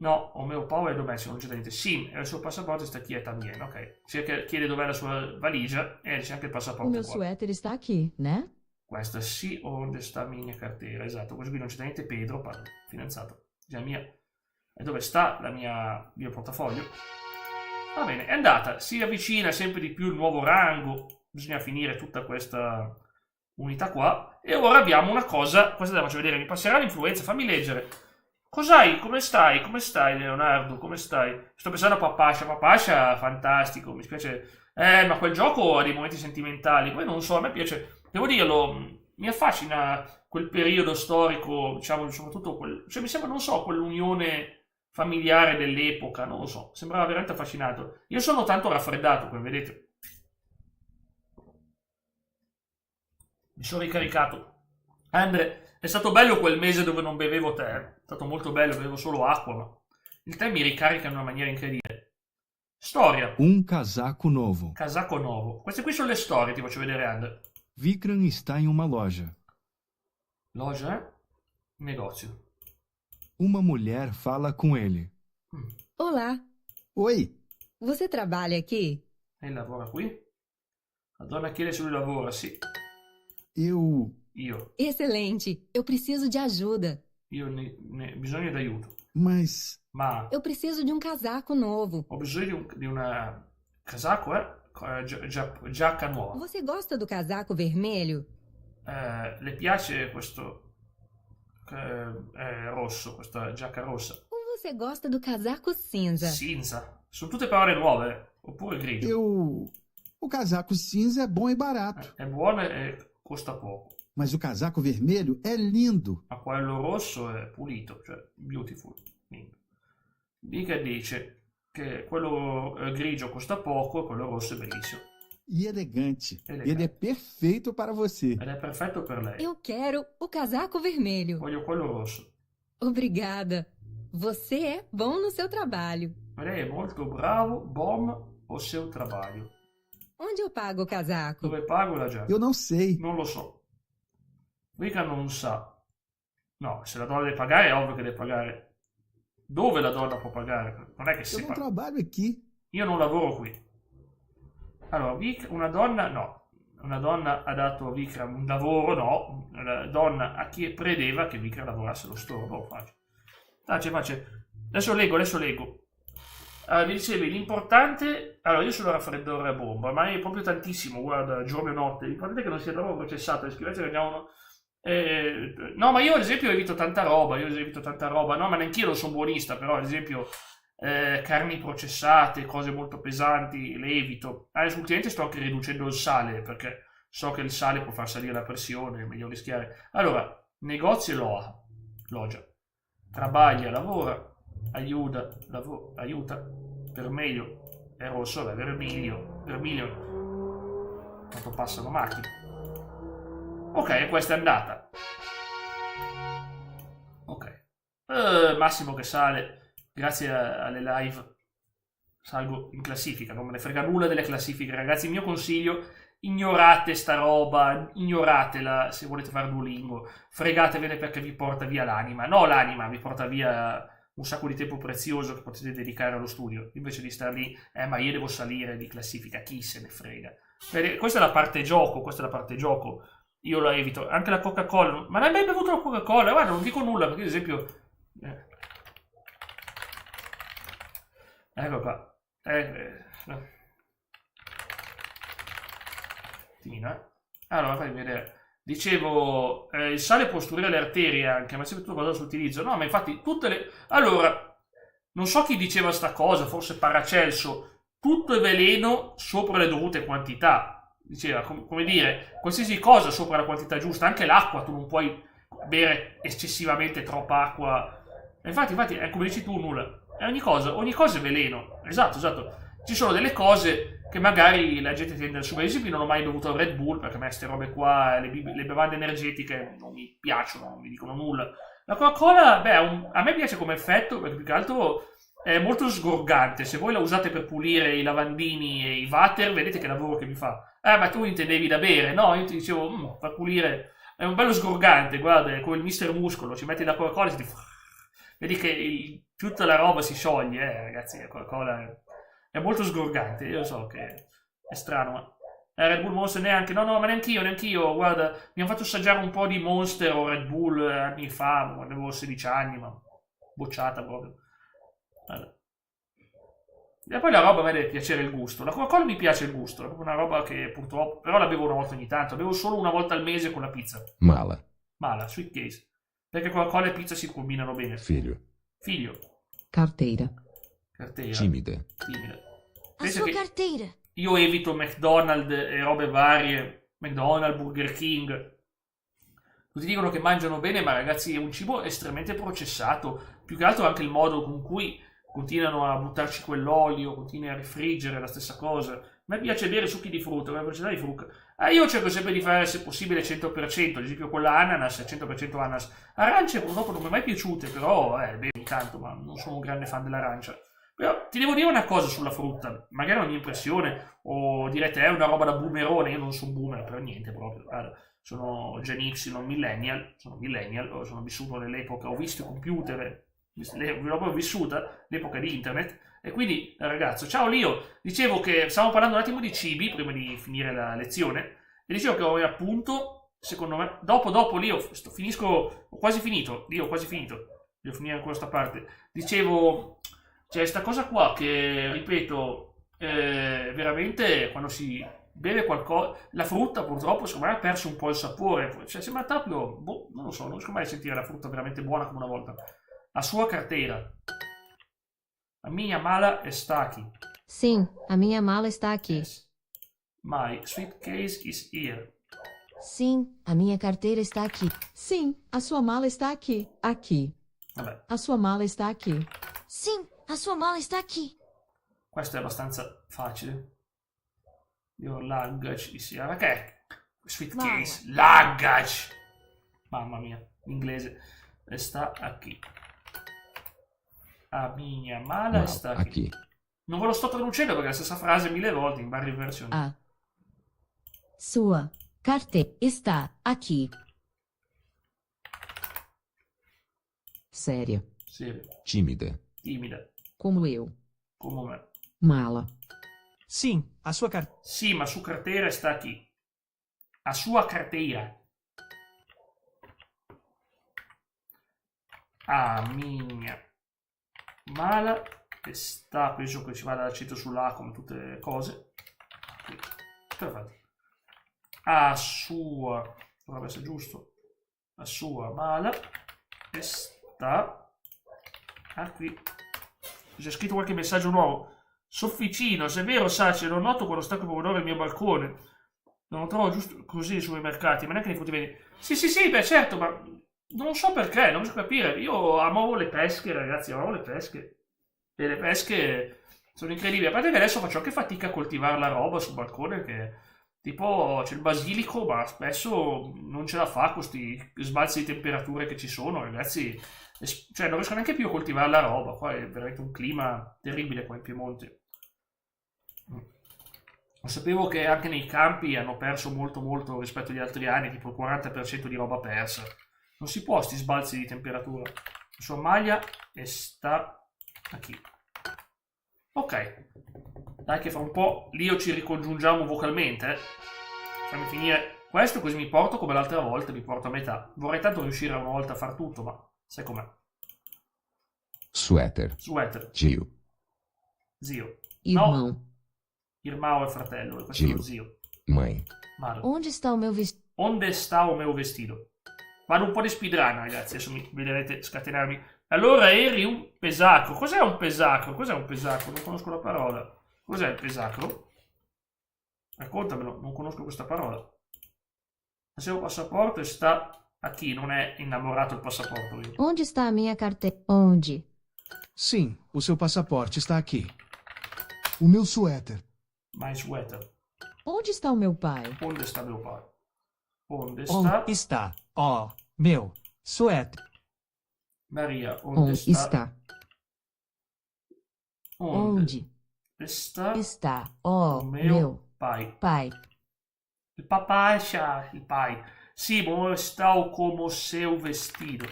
No, o meu pau è domestico, non c'è niente. Sim, il suo passaporto sta qui también, ok. Chiede dov'è la sua valigia e c'è anche il passaporto O meu qua. suéter está aqui, né? Questa sì, onde sta mia cartera, esatto. Questo qui non c'è niente, Pedro, fidanzato. Già mia. E dove sta il mio portafoglio? Va bene, è andata. Si avvicina sempre di più il nuovo rango. Bisogna finire tutta questa unità qua. E ora abbiamo una cosa, questa te la faccio vedere, mi passerà l'influenza, fammi leggere. Cos'hai? Come stai? Come stai, Leonardo? Come stai? Sto pensando a Papascia, fantastico, mi spiace. Ma quel gioco ha dei momenti sentimentali, poi non so, a me piace, devo dirlo, mi affascina quel periodo storico, diciamo, soprattutto cioè mi sembra, non so, quell'unione familiare dell'epoca, non lo so, sembrava veramente affascinato. Io sono tanto raffreddato, come vedete. Mi sono ricaricato. Andre, è stato bello quel mese dove non bevevo tè. È stato molto bello, bevevo solo acqua, ma il tè mi ricarica in una maniera incredibile. Storia. Casaco novo. Casaco nuovo. Queste qui sono le storie, ti faccio vedere, Andre. Vikram está em uma loja. Loja? Negozio. Uma mulher fala com ele. Olá, Oi, você trabalha aqui? Lei lavora qui? La donna chiede se lui lavora, sì. eu. Io Excelente, eu preciso de ajuda. ne bisogno d'aiuto. Ma Eu preciso de um casaco novo. ho bisogno di una casaco, giacca nuova. Você gosta do casaco vermelho? Le piace questo rosso, questa giacca rossa? Ou você gosta do casaco cinza? Cinza. Sono tutte parole nuove, oppure grigio. O casaco cinza é bom e barato, È buono e costa poco. mas o casaco vermelho é lindo. Ma quello rosso è pulito, cioè beautiful. Mica dice che quello grigio costa poco e quello rosso è bellissimo. e elegante. Elegante. Ele é perfeito para você. Ed è perfetto per lei. Eu quero o casaco vermelho. Voglio quello rosso. Obrigada. Você é bom no seu trabalho. Lei è molto bravo, bom o seu trabalho. Onde eu pago o casaco? Dove pago la giacca? Eu não sei. Non lo so. Mica non sa. No, se la donna deve pagare è ovvio che deve pagare. Dove la donna può pagare? Non è che Eu si não paga. trabalho aqui. Io non lavoro qui. Allora, una donna, no. Una donna ha dato a Vikram un lavoro, no. La donna a chi credeva che Vikram lavorasse allo store. No, facile. Adesso leggo. Allora, mi dicevi, l'importante... Allora, io sono raffreddore a bomba, ma è proprio tantissimo, guarda, giorno e notte. L'importante è che non sia troppo processato. Le scrivete vengono... no, ma io ad esempio evito tanta roba. No, ma neanch'io non sono buonista, però ad esempio... carni processate, cose molto pesanti, le evito. Adesso ultimamente sto anche riducendo il sale perché so che il sale può far salire la pressione, è meglio rischiare. Allora, negozio logia, trabaglia, lavora, aiuta, vermelho, è rosso, vabbè, vermiglio, quanto passano macchine. Ok, questa è andata. Ok, Massimo che sale. Grazie alle live salgo in classifica, non me ne frega nulla delle classifiche, ragazzi. Il mio consiglio, ignorate sta roba, ignoratela se volete fare Duolingo, fregatevene perché vi porta via l'anima. No, l'anima vi porta via un sacco di tempo prezioso che potete dedicare allo studio, invece di star lì, ma io devo salire di classifica, chi se ne frega. Questa è la parte gioco, io la evito. Anche la Coca-Cola, ma non hai mai bevuto la Coca-Cola? Guarda, non dico nulla, perché ad esempio... Ecco qua. Allora, fammi vedere. Dicevo, il sale può ostruire le arterie anche, ma sempre tutto cosa sull'utilizzo. No, ma infatti tutte le... Allora, non so chi diceva sta cosa, forse Paracelso. Tutto è veleno sopra le dovute quantità. Diceva, come dire, qualsiasi cosa sopra la quantità giusta, anche l'acqua, tu non puoi bere eccessivamente troppa acqua. Infatti, è come dici tu, nulla. Ogni cosa è veleno. Esatto. Ci sono delle cose che magari la gente tende a assumere. Ad esempio, non ho mai bevuto il Red Bull perché a me queste robe qua, le bevande energetiche non mi piacciono, non mi dicono nulla. La Coca-Cola, a me piace come effetto perché più che altro è molto sgorgante. Se voi la usate per pulire i lavandini e i water, vedete che lavoro che vi fa. Ma tu intendevi da bere? No, io ti dicevo, per pulire è un bello sgorgante, guarda, è come il Mister Muscolo, ci metti la Coca-Cola e ti fa... Vedi che tutta la roba si scioglie, ragazzi, la Coca-Cola è molto sgorgante, io so che è strano, ma... Red Bull Monster neanche, no, ma neanch'io, guarda, mi hanno fatto assaggiare un po' di Monster o Red Bull anni fa, quando avevo 16 anni, ma bocciata proprio. Guarda. E poi la roba a me deve piacere il gusto, la Coca-Cola mi piace il gusto, è proprio una roba che purtroppo, però la bevo una volta ogni tanto, la bevo solo una volta al mese con la pizza. Mala, sweet case. Perché Coca-Cola e pizza si combinano bene. Figlio. Carteira. Timida. A sua carteira. Io evito McDonald's e robe varie. McDonald's, Burger King. Tutti dicono che mangiano bene, ma ragazzi è un cibo estremamente processato. Più che altro anche il modo con cui continuano a buttarci quell'olio, continuano a rifriggere la stessa cosa. A me piace bere succhi di frutta, la velocità di frutta. Io cerco sempre di fare, se possibile, 100%, ad esempio con l'ananas, 100% ananas. Arance purtroppo non mi è mai piaciute, però, bevo tanto, ma non sono un grande fan dell'arancia. Però ti devo dire una cosa sulla frutta, magari è una mia impressione, o direte è una roba da boomerone, io non sono boomer per niente proprio. Guarda, sono Gen Y, millennial, sono vissuto nell'epoca, ho visto i computer, l'ho vissuta, l'epoca di internet. E quindi, ragazzo, ciao Lio, dicevo che stavamo parlando un attimo di cibi prima di finire la lezione e dicevo che ho appunto, secondo me, dopo Lio, ho quasi finito, devo finire ancora questa parte. Dicevo, c'è questa cosa qua che, ripeto, veramente quando si beve qualcosa, la frutta purtroppo secondo me ha perso un po' il sapore, cioè sembra proprio, non lo so, non riesco mai a sentire la frutta veramente buona come una volta. A sua carteira. A minha mala está aqui. Sim, a minha mala está aqui. Yes. My suitcase is here. Sim, a minha carteira está aqui. Sim, a sua mala está aqui. Aqui. Vabbè. A sua mala está aqui. Sim, a sua mala está aqui. Questo è abbastanza facile. Your luggage is here. Che? Sweet case. Luggage. Mamma mia, inglese. E sta qui. A mia mala sta qui. Non ve lo sto traducendo perché è la stessa frase 1000 volte in varie versioni. A sua carteira está aqui. Séria. Sì. Tímida. Timida. Como eu. Come me. Mala. Sim, a sua carteira. Sì, ma su carteira sta qui. A sua carteira. A mia mala che sta, penso che ci vada l'accento sulla A come tutte le cose. Perfetto. A sua, dovrebbe essere giusto, a sua mala che sta qui. C'è scritto qualche messaggio nuovo. Sofficino, se è vero, Sace, lo noto quando stacco il pomodoro al mio balcone. Non lo trovo giusto così nei supermercati, ma neanche nei fruttivendoli. Sì, beh, certo, ma non so perché, non riesco a capire. Io amavo le pesche, ragazzi, amavo le pesche. E le pesche sono incredibili. A parte che adesso faccio anche fatica a coltivare la roba sul balcone, che tipo c'è il basilico, ma spesso non ce la fa con questi sbalzi di temperature che ci sono, ragazzi. Cioè, non riesco neanche più a coltivare la roba. Qua è veramente un clima terribile qua in Piemonte. Sapevo che anche nei campi hanno perso molto rispetto agli altri anni, tipo il 40% di roba persa. Non si può sti sbalzi di temperatura. La sua maglia e sta qui. Ok. Dai che fra un po' lì ci ricongiungiamo vocalmente. Fammi finire questo così mi porto come l'altra volta, mi porto a metà. Vorrei tanto riuscire una volta a far tutto, ma sai com'è. Sweater. Zio. Irmão. No. Irmão è fratello, questo è lo zio. Mãe. Onde está o meu vestido? Onde sta o meu vestito? Vado un po' di speedrun, ragazzi, adesso mi vedrete scatenarmi. Allora eri un pesacro. Cos'è un pesacro? Non conosco la parola. Cos'è il pesacro? Raccontamelo, non conosco questa parola. Il suo passaporto sta a chi? Non è innamorato il passaporto. Io. Onde está a minha carteira? Onde? Sim, o seu passaporte está aqui. O meu suéter. My sweater. Onde está o meu pai? Onde sta mio padre? Onde Onde está? Ó, meu suéter. Maria, onde sta? Está. Onde Está o meu pai? pai. Il papà il pai. Sì, ma está como o seu vestido?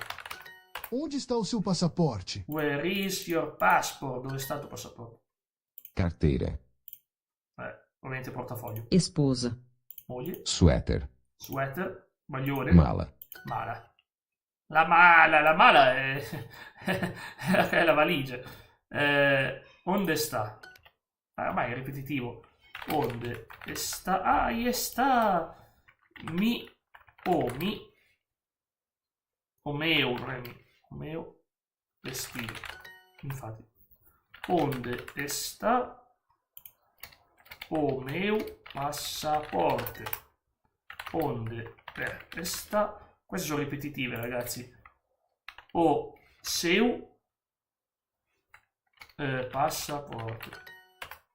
Onde está o seu passaporte? Where is your passport? Dove sta il tuo passaporto? Carteira. Ovviamente portafoglio. Esposa. Moglie. Sweater. Sweater. Maglione. Mala. La mala è la valigia. Onde sta? Ormai è ripetitivo. Onde sta? Ahí sta. O meo vestito. Infatti. Onde sta o meu passaporte? Onde sta? Queste sono ripetitive, ragazzi. O seu passaporte.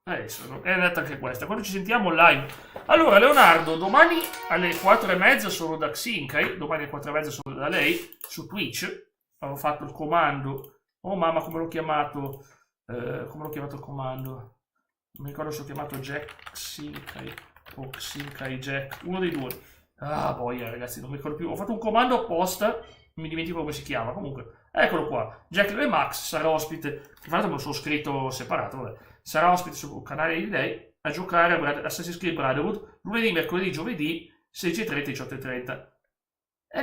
Adesso è andata anche questa. Quando ci sentiamo live. Allora, Leonardo, domani alle 4:30 sono da Xinkai. Domani alle 4:30 sono da lei su Twitch. Avevo fatto il comando. Oh mamma, come l'ho chiamato? Come l'ho chiamato il comando? Non mi ricordo se l'ho chiamato Jack Xinkai o Xinkai Jack. Uno dei due. Ah, boia, ragazzi, non mi ricordo più. Ho fatto un comando apposta. Mi dimentico come si chiama. Comunque, eccolo qua. Jack e Max sarà ospite. Tra l'altro me lo sono scritto separato. Vabbè. Sarà ospite sul canale di lei a giocare a Assassin's Creed Brotherhood lunedì, mercoledì, giovedì 16:30 18:30.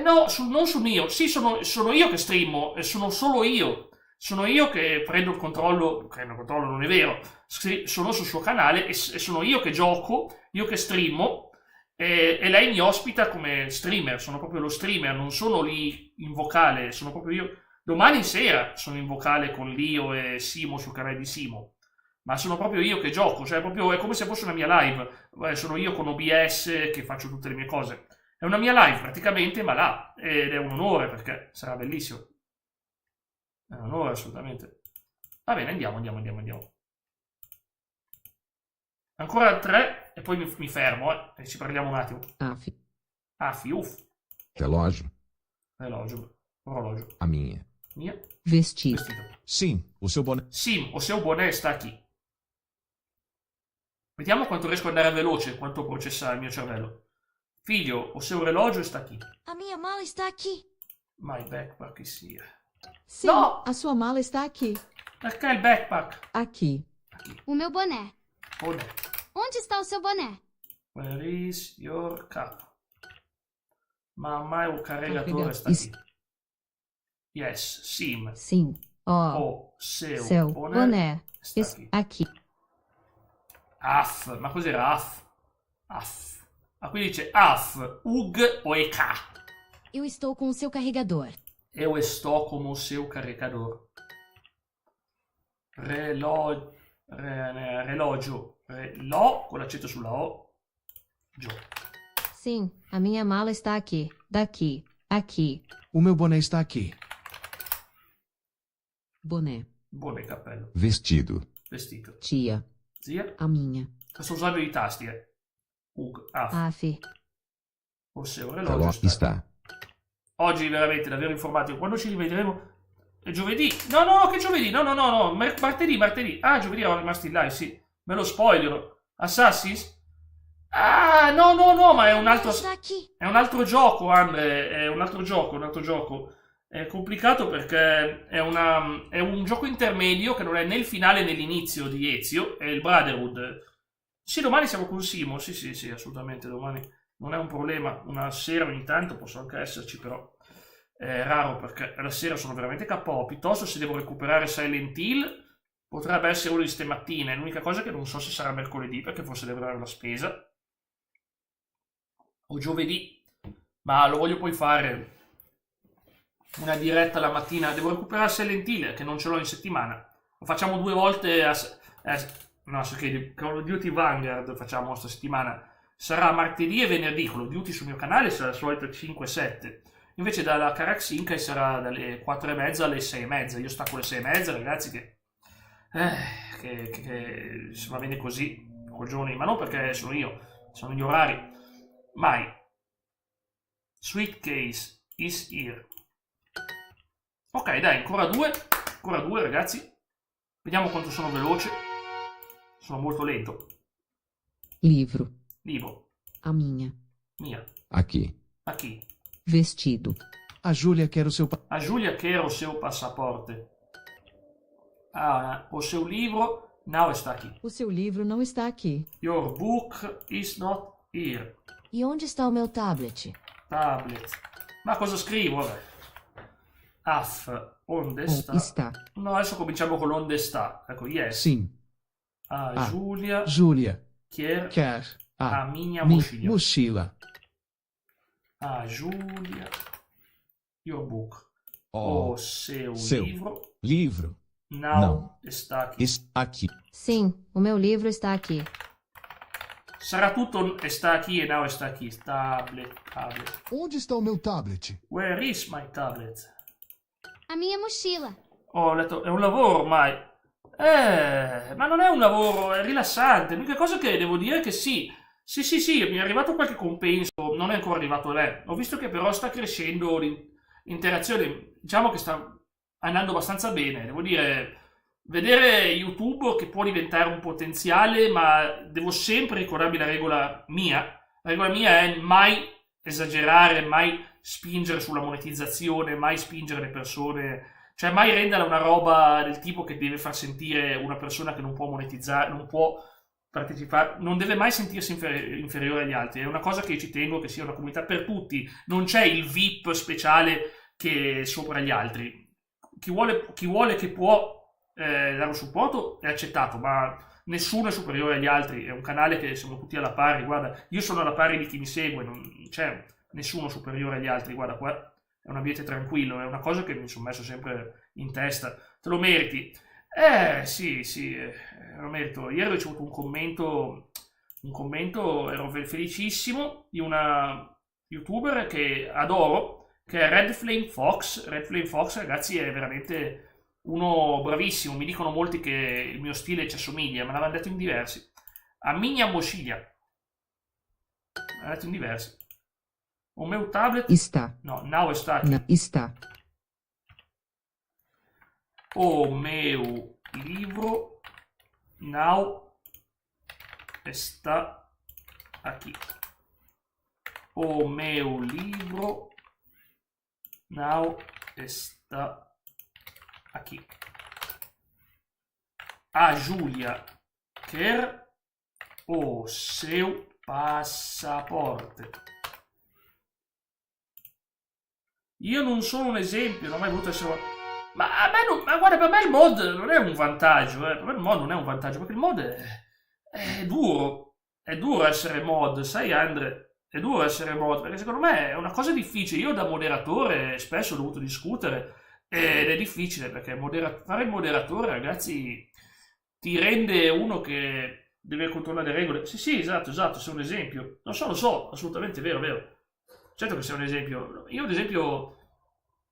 No, non sul mio. Sì, sono io che streamo. E sono solo io. Sono io che prendo il controllo. Non è vero. Sono sul suo canale e sono io che gioco. Io che streamo. E lei mi ospita come streamer. Sono proprio lo streamer. Non sono lì in vocale. Sono proprio io. Domani sera sono in vocale con Lio e Simo sul canale di Simo. Ma sono proprio io che gioco. Cioè, proprio è come se fosse una mia live. Sono io con OBS che faccio tutte le mie cose. È una mia live praticamente, ma là. Ed è un onore perché sarà bellissimo. È un onore assolutamente. Va bene, andiamo. Ancora 3 e poi mi fermo, e ci parliamo un attimo. Af. Uff. Relógio. Relógio. Orologio. A minha. Mia. Vestido. Sim, o seu boné. Sim, o seu boné sta qui. Vediamo quanto riesco ad andare veloce, quanto processa il mio cervello. Figlio, o seu relógio está aqui. A minha mala está aqui. My backpack is here. Sim, No! a sua mala está aqui. Perché il backpack? Aqui. O meu boné. Boné. Onde está o seu boné? Where is your cap? Mamma, o carregatore sta Is- aqui. Yes, sim. Sim. O seu, Seu boné, boné sta está aqui. aqui. Af, ma cos'era af? Af. Ah, qui dice af, ug o ek. Eu estou com o seu carregador. Eu estou como o seu carregador. Relógio. Lo, con l'accento sulla O. Gio. Sim, a minha mala está aqui. Daqui. Aqui. O meu boné está aqui. Boné. Buono cappello. Vestido. Vestito. Tia. Zia. A minha. Sto usando i tasti, Ug, af. Af. O seu Relógio relógio está. Oggi veramente davvero informatico. Quando ci rivedremo? È giovedì. No, che giovedì? No. Martedì. Ah, giovedì eravamo rimasti là, sì. Me lo spoilerò. Assassin's? Ah, no, ma è un altro... Está aqui. È un altro gioco, Andre. È un altro gioco. È complicato perché è un gioco intermedio che non è né il finale né l'inizio di Ezio. È il Brotherhood. Sì, domani siamo con Simo. Sì, assolutamente. Domani non è un problema. Una sera ogni tanto posso anche esserci, però è raro perché la sera sono veramente KO. Piuttosto se devo recuperare Silent Hill potrebbe essere uno di ste mattine. L'unica cosa è che non so se sarà mercoledì perché forse devo dare la spesa. O giovedì. Ma lo voglio poi fare una diretta la mattina. Devo recuperare Silent Hill che non ce l'ho in settimana. Lo facciamo 2 volte no, perché Call of Duty Vanguard facciamo questa settimana. Sarà martedì e venerdì. Call of Duty sul mio canale sarà il solito 5-7. Invece dalla Carax Inc sarà dalle 4:30 alle 6:30. Io stacco alle 6:30, ragazzi, che va bene così, coglioni. Ma non perché sono io, sono gli orari. Mai. Sweet Case is here. Ok, dai, ancora due, ragazzi. Vediamo quanto sono veloce. Sono molto lento. Livro. Libro. A minha. Mia. Aqui. Aqui. Vestido. A Júlia quer o seu. A Giulia quer o seu passaporte. Ah, o seu livro não está aqui. O seu livro não está aqui. Your book is not here. E onde está o meu tablet? Tablet. Ma cosa scrivo? Vabbè. Af, onde sta? Está. No, adesso cominciamo con l'onde sta. Ecco, yes. Sim. A Giulia Júlia quer quer a minha mi- mochila. mochila. A Giulia. Your book. Oh, O seu seu. livro Não não está aqui. aqui. Sim, o meu livro está aqui. Sarà tutto está aqui e não está aqui. Tablet. Onde está o meu tablet? Where is my tablet? A minha mochila. Ho letto, è un lavoro ormai. Ma non è un lavoro, è rilassante. L'unica cosa che devo dire è che sì, mi è arrivato qualche compenso, non è ancora arrivato a lei. Ho visto che però sta crescendo l'interazione, diciamo che sta andando abbastanza bene. Devo dire, vedere YouTube che può diventare un potenziale, ma devo sempre ricordarmi la regola mia. La regola mia è mai esagerare, mai spingere sulla monetizzazione, mai spingere le persone, cioè mai renderla una roba del tipo che deve far sentire una persona che non può monetizzare, non può partecipare, non deve mai sentirsi inferiore agli altri. È una cosa che ci tengo che sia una comunità per tutti, non c'è il VIP speciale che è sopra gli altri. Chi vuole che può dare un supporto è accettato, ma nessuno è superiore agli altri. È un canale che siamo tutti alla pari. Guarda, io sono alla pari di chi mi segue, non c'è nessuno superiore agli altri. Guarda, qua è un ambiente tranquillo, è una cosa che mi sono messo sempre in testa. Te lo meriti. Sì, lo merito. Ieri ho ricevuto un commento, ero felicissimo, di una youtuber che adoro, che è Red Flame Fox. Red Flame Fox, ragazzi, è veramente uno bravissimo. Mi dicono molti che il mio stile ci assomiglia, me l'avevano detto in diversi. A minha mochila. Ha letto in diversi. O meu tablet... Está. No, now está aqui. Está. O meu livro now está aqui. O meu livro now está aqui. A Júlia quer o seu passaporte. Io non sono un esempio, non ho mai voluto essere... Ma a me non... Ma guarda, per me il mod non è un vantaggio, Per me il mod non è un vantaggio, perché il mod è duro. È duro essere mod, sai Andre? È duro essere mod, perché secondo me è una cosa difficile. Io da moderatore spesso ho dovuto discutere ed è difficile, perché fare il moderatore, ragazzi, ti rende uno che deve controllare le regole. Sì, esatto, sei un esempio. Lo so, assolutamente vero. Certo che sei un esempio. Io, ad esempio,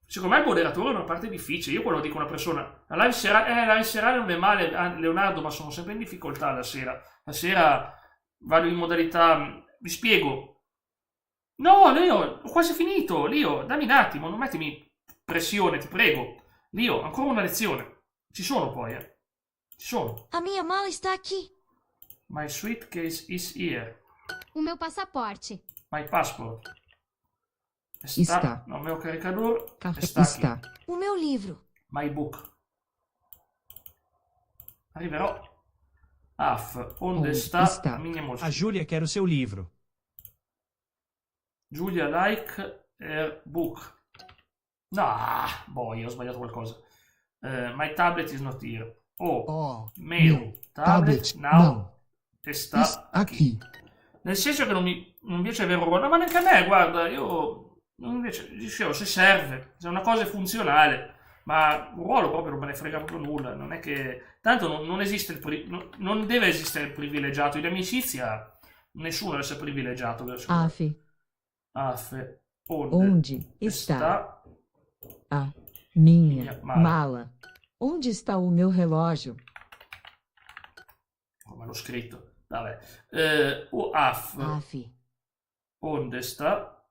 secondo me il moderatore è una parte difficile. Io quando dico a una persona, la live serale non è male, Leonardo, ma sono sempre in difficoltà la sera. La sera vado in modalità... Vi spiego. No, Leo, ho quasi finito. Leo, dammi un attimo, non mettimi pressione, ti prego. Leo, ancora una lezione. Ci sono poi, Ci sono. A minha mala está aqui. My suitcase is here. O meu passaporte. My passport. Está. No, meu caricador. Está. O meu livro. My book. Arriverò. Onde sta minha moça? A Júlia quer o seu livro. Giulia like her book. No, boh, io ho sbagliato qualcosa. My tablet is not here. Meu tablet now sta aqui. Nel senso che non mi piace avere un ruolo, ma neanche a me, guarda, io non mi piace, dicevo, se serve, se una cosa è funzionale, ma un ruolo proprio non me ne frega proprio nulla, non è che, tanto non esiste non deve esistere il privilegiato, in amicizia nessuno deve essere privilegiato verso Afe. Onde Onde está a minha mala? mala? Onde está o meu relógio? Come l'ho scritto? Vabbè. Afe. Onde sta?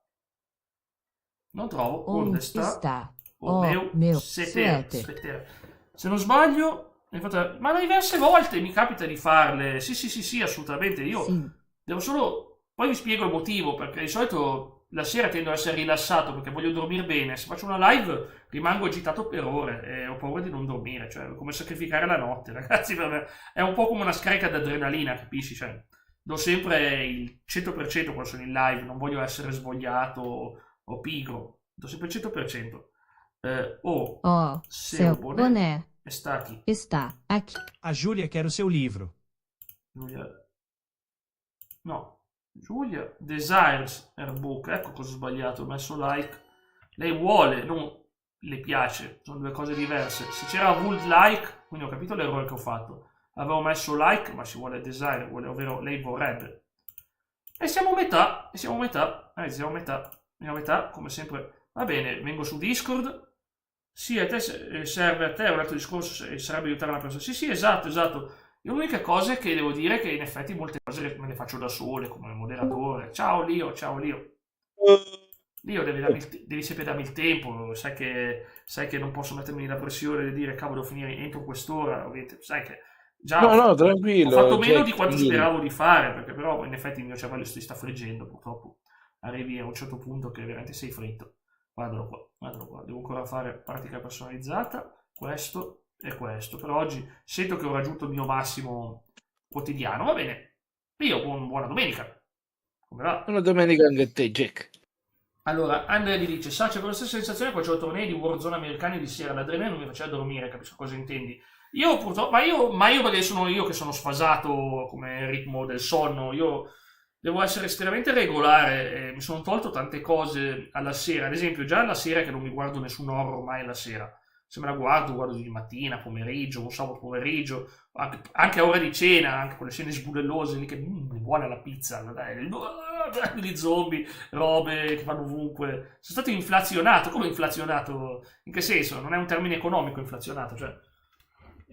Non trovo. Onde sta? O meu sweater. Se non sbaglio, ma diverse volte mi capita di farle. Sì, assolutamente. Io Sì. devo solo... Poi vi spiego il motivo, perché di solito la sera tendo ad essere rilassato perché voglio dormire bene. Se faccio una live rimango agitato per ore e ho paura di non dormire. Cioè, è come sacrificare la notte, ragazzi. Per me è un po' come una scarica d'adrenalina, capisci? Cioè, do sempre il 100% quando sono in live. Non voglio essere svogliato o pigro. Do sempre il 100%. Seu boné está aqui. está aqui. A Júlia quer o seu livro. Giulia desires her book. Ecco cosa ho sbagliato, ho messo like. Lei vuole, non le piace, sono due cose diverse. Se c'era would like, quindi ho capito l'errore che ho fatto. Avevo messo like, ma si vuole desire, ovvero lei vorrebbe. E siamo a metà, siamo a metà, come sempre. Va bene, vengo su Discord. Sì, a te serve a te, un altro discorso, sarebbe aiutare una persona. Sì, esatto. L'unica cosa è che devo dire che in effetti molte cose me le faccio da sole, come moderatore. Ciao Leo. Leo, devi sempre darmi il tempo, sai che non posso mettermi la pressione di dire cavolo devo finire entro quest'ora, sai che già No, tranquillo. ho fatto meno di quanto speravo di fare, perché però in effetti il mio cervello si sta friggendo, purtroppo arrivi a un certo punto che veramente sei fritto. Guardalo qua, devo ancora fare pratica personalizzata, questo e questo. Per oggi sento che ho raggiunto il mio massimo quotidiano. Va bene, io buona domenica. Come va? Buona domenica anche a te, Jack. Allora, Andrea gli dice: Sace, per la stessa sensazione quando c'ho tornei di Warzone americani di sera, l'adrenalina non mi faceva dormire, capisco cosa intendi. Io purtroppo, ma io perché sono io che sono sfasato come ritmo del sonno, io devo essere estremamente regolare, mi sono tolto tante cose alla sera, ad esempio già alla sera che non mi guardo nessun horror mai alla sera. Se me la guardo di mattina, pomeriggio, un sabato pomeriggio, anche a ora di cena, anche con le scene sbudellose lì che buona la pizza, dai, gli zombie, robe che vanno ovunque. Sono stato inflazionato. Come inflazionato? In che senso? Non è un termine economico inflazionato, cioè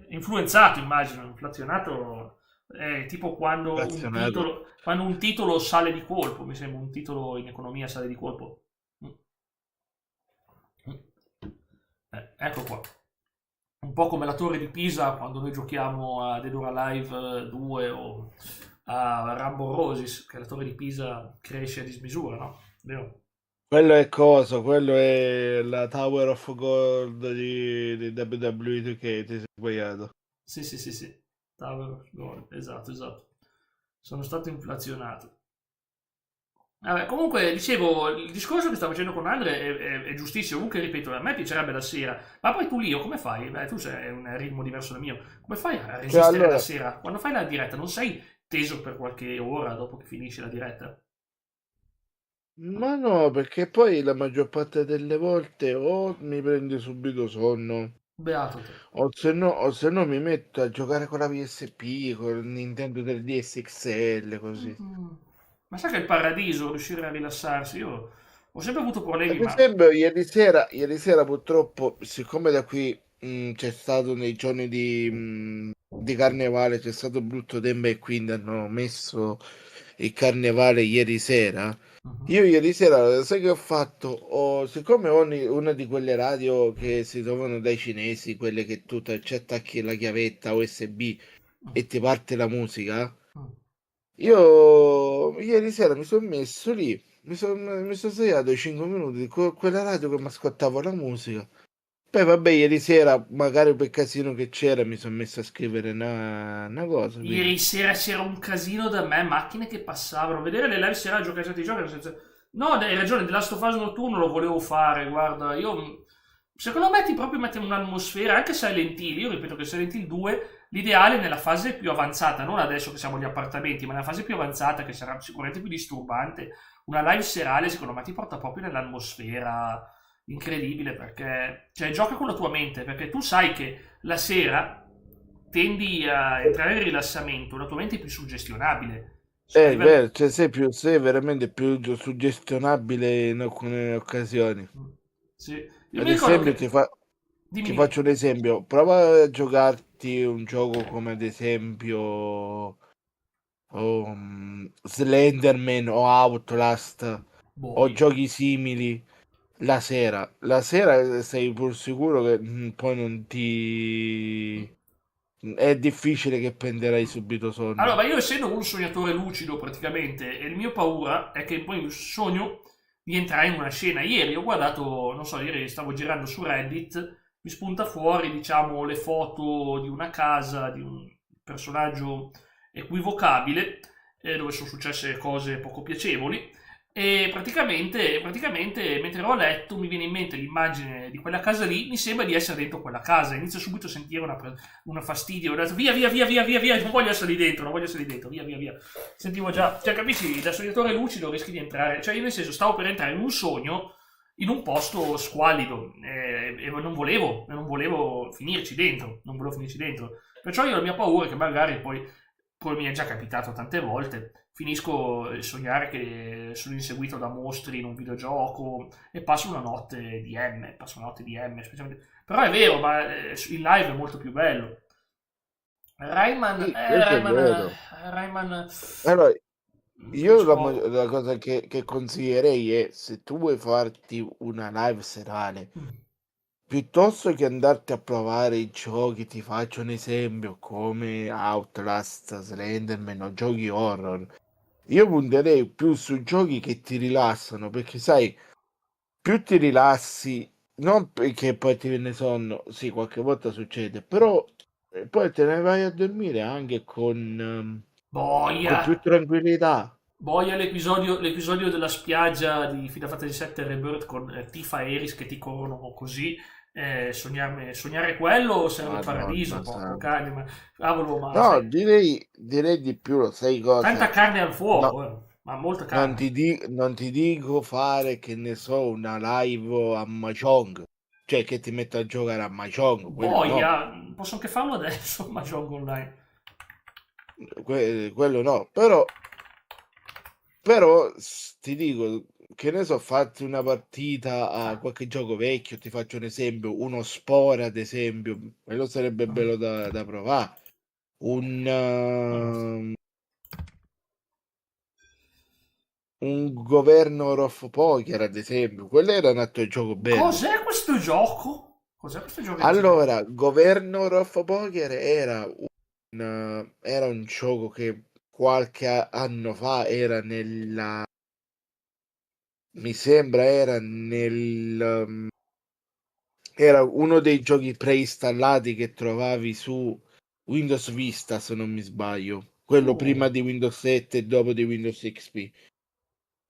influenzato, immagino, inflazionato. È tipo quando Azionario. quando un titolo sale di colpo, mi sembra un titolo in economia sale di colpo. Ecco qua. Un po' come la Torre di Pisa quando noi giochiamo a Dead or Alive 2 o a Rumble Roses, che la Torre di Pisa cresce a dismisura, no? Vero? Quello è cosa? Quello è la Tower of Gold di WWE 2K, ti sei sbagliato. Sì. Tower of Gold, esatto. Sono stato inflazionato. Vabbè, comunque, dicevo, il discorso che stavo facendo con Andre è giustissimo. Comunque, ripeto, a me piacerebbe la sera. Ma poi tu, Lio, come fai? Beh, tu sei un ritmo diverso dal mio. Come fai a resistere allora, la sera? Quando fai la diretta, non sei teso per qualche ora dopo che finisce la diretta? ma no, perché poi la maggior parte delle volte o mi prende subito sonno, Beato te. o se no mi metto a giocare con la PSP, con il Nintendo 3DS XL, così. Ma sai che è il paradiso riuscire a rilassarsi? Io ho sempre avuto problemi, Ad ma... esempio, ieri sera purtroppo, siccome da qui c'è stato nei giorni di carnevale, c'è stato brutto tempo e quindi hanno messo il carnevale ieri sera. Io ieri sera, sai che ho fatto? Siccome ho una di quelle radio che si trovano dai cinesi, quelle che tu ci attacchi la chiavetta USB e ti parte la musica, io ieri sera mi sono messo lì, mi sono svegliato 5 minuti con quella radio che mi ascoltavo la musica. Poi vabbè, ieri sera, magari per casino che c'era, mi sono messo a scrivere una cosa. Ieri sera c'era un casino da me, macchine che passavano. Vedere le live sera a giocare certi giochi senza... No, hai ragione, The Last of Us notturno lo volevo fare, guarda, io... Secondo me ti proprio mette un'atmosfera, anche Silent Hill, io ripeto che Silent Hill 2, l'ideale è nella fase più avanzata, non adesso che siamo agli appartamenti, ma nella fase più avanzata, che sarà sicuramente più disturbante. Una live serale, secondo me, ti porta proprio nell'atmosfera incredibile, perché... Cioè, gioca con la tua mente, perché tu sai che la sera tendi a entrare in rilassamento, la tua mente è più suggestionabile. È vero, cioè sei veramente più suggestionabile in alcune occasioni. Sì. Io Ad mi ricordo esempio, che... ti faccio un esempio. Prova a giocarti un gioco come ad esempio Slenderman o Outlast o giochi simili la sera. La sera sei pur sicuro che poi non ti... È difficile che prenderai subito sonno. Allora, ma io essendo un sognatore lucido praticamente, e il mio paura è che poi sogno di entrare in una scena. Ieri ho guardato, non so, ieri stavo girando su Reddit, mi spunta fuori, diciamo, le foto di una casa, di un personaggio equivocabile, dove sono successe cose poco piacevoli. E praticamente, mentre ero a letto, mi viene in mente l'immagine di quella casa lì, mi sembra di essere dentro quella casa. Inizio subito a sentire una fastidio, ho detto via, non voglio essere lì dentro, via. Sentivo già, cioè capisci, da sognatore lucido rischi di entrare, cioè io nel senso stavo per entrare in un sogno in un posto squallido e non volevo finirci dentro, Perciò io la mia paura è che magari poi, come mi è già capitato tante volte, finisco a sognare che sono inseguito da mostri in un videogioco e passo una notte di M, specialmente. Però è vero, ma il live è molto più bello. Rayman, Rayman... Allora, io la cosa che consiglierei è, se tu vuoi farti una live serale, piuttosto che andarti a provare i giochi, ti faccio un esempio come Outlast, Slenderman o giochi horror, io punterei più su giochi che ti rilassano, perché sai, più ti rilassi, non perché poi ti viene sonno, sì, qualche volta succede, però poi te ne vai a dormire anche con più tranquillità. Boia l'episodio della spiaggia di Final Fantasy VII Rebirth con Tifa e Eris che ti corrono così. Sognare quello sarebbe il paradiso. Porco cane, ma cavolo, ma no, direi di più, lo sai cosa? Tanta carne al fuoco, ma molta carne. Non ti dico fare, che ne so, una live a Mahjong, cioè che ti metto a giocare a Mahjong. Boia, no. Posso anche farlo adesso, Mahjong online. Quello no, però ti dico, che ne so, fatti una partita a qualche gioco vecchio, ti faccio un esempio, uno Spore ad esempio, quello sarebbe bello da provare, un Governor of Poker, ad esempio. Quello era un altro gioco bello. Cos'è questo gioco? Allora, Governor of Poker era un gioco che qualche anno fa era nella... Mi sembra era era uno dei giochi preinstallati che trovavi su Windows Vista, se non mi sbaglio. Quello prima di Windows 7 e dopo di Windows XP.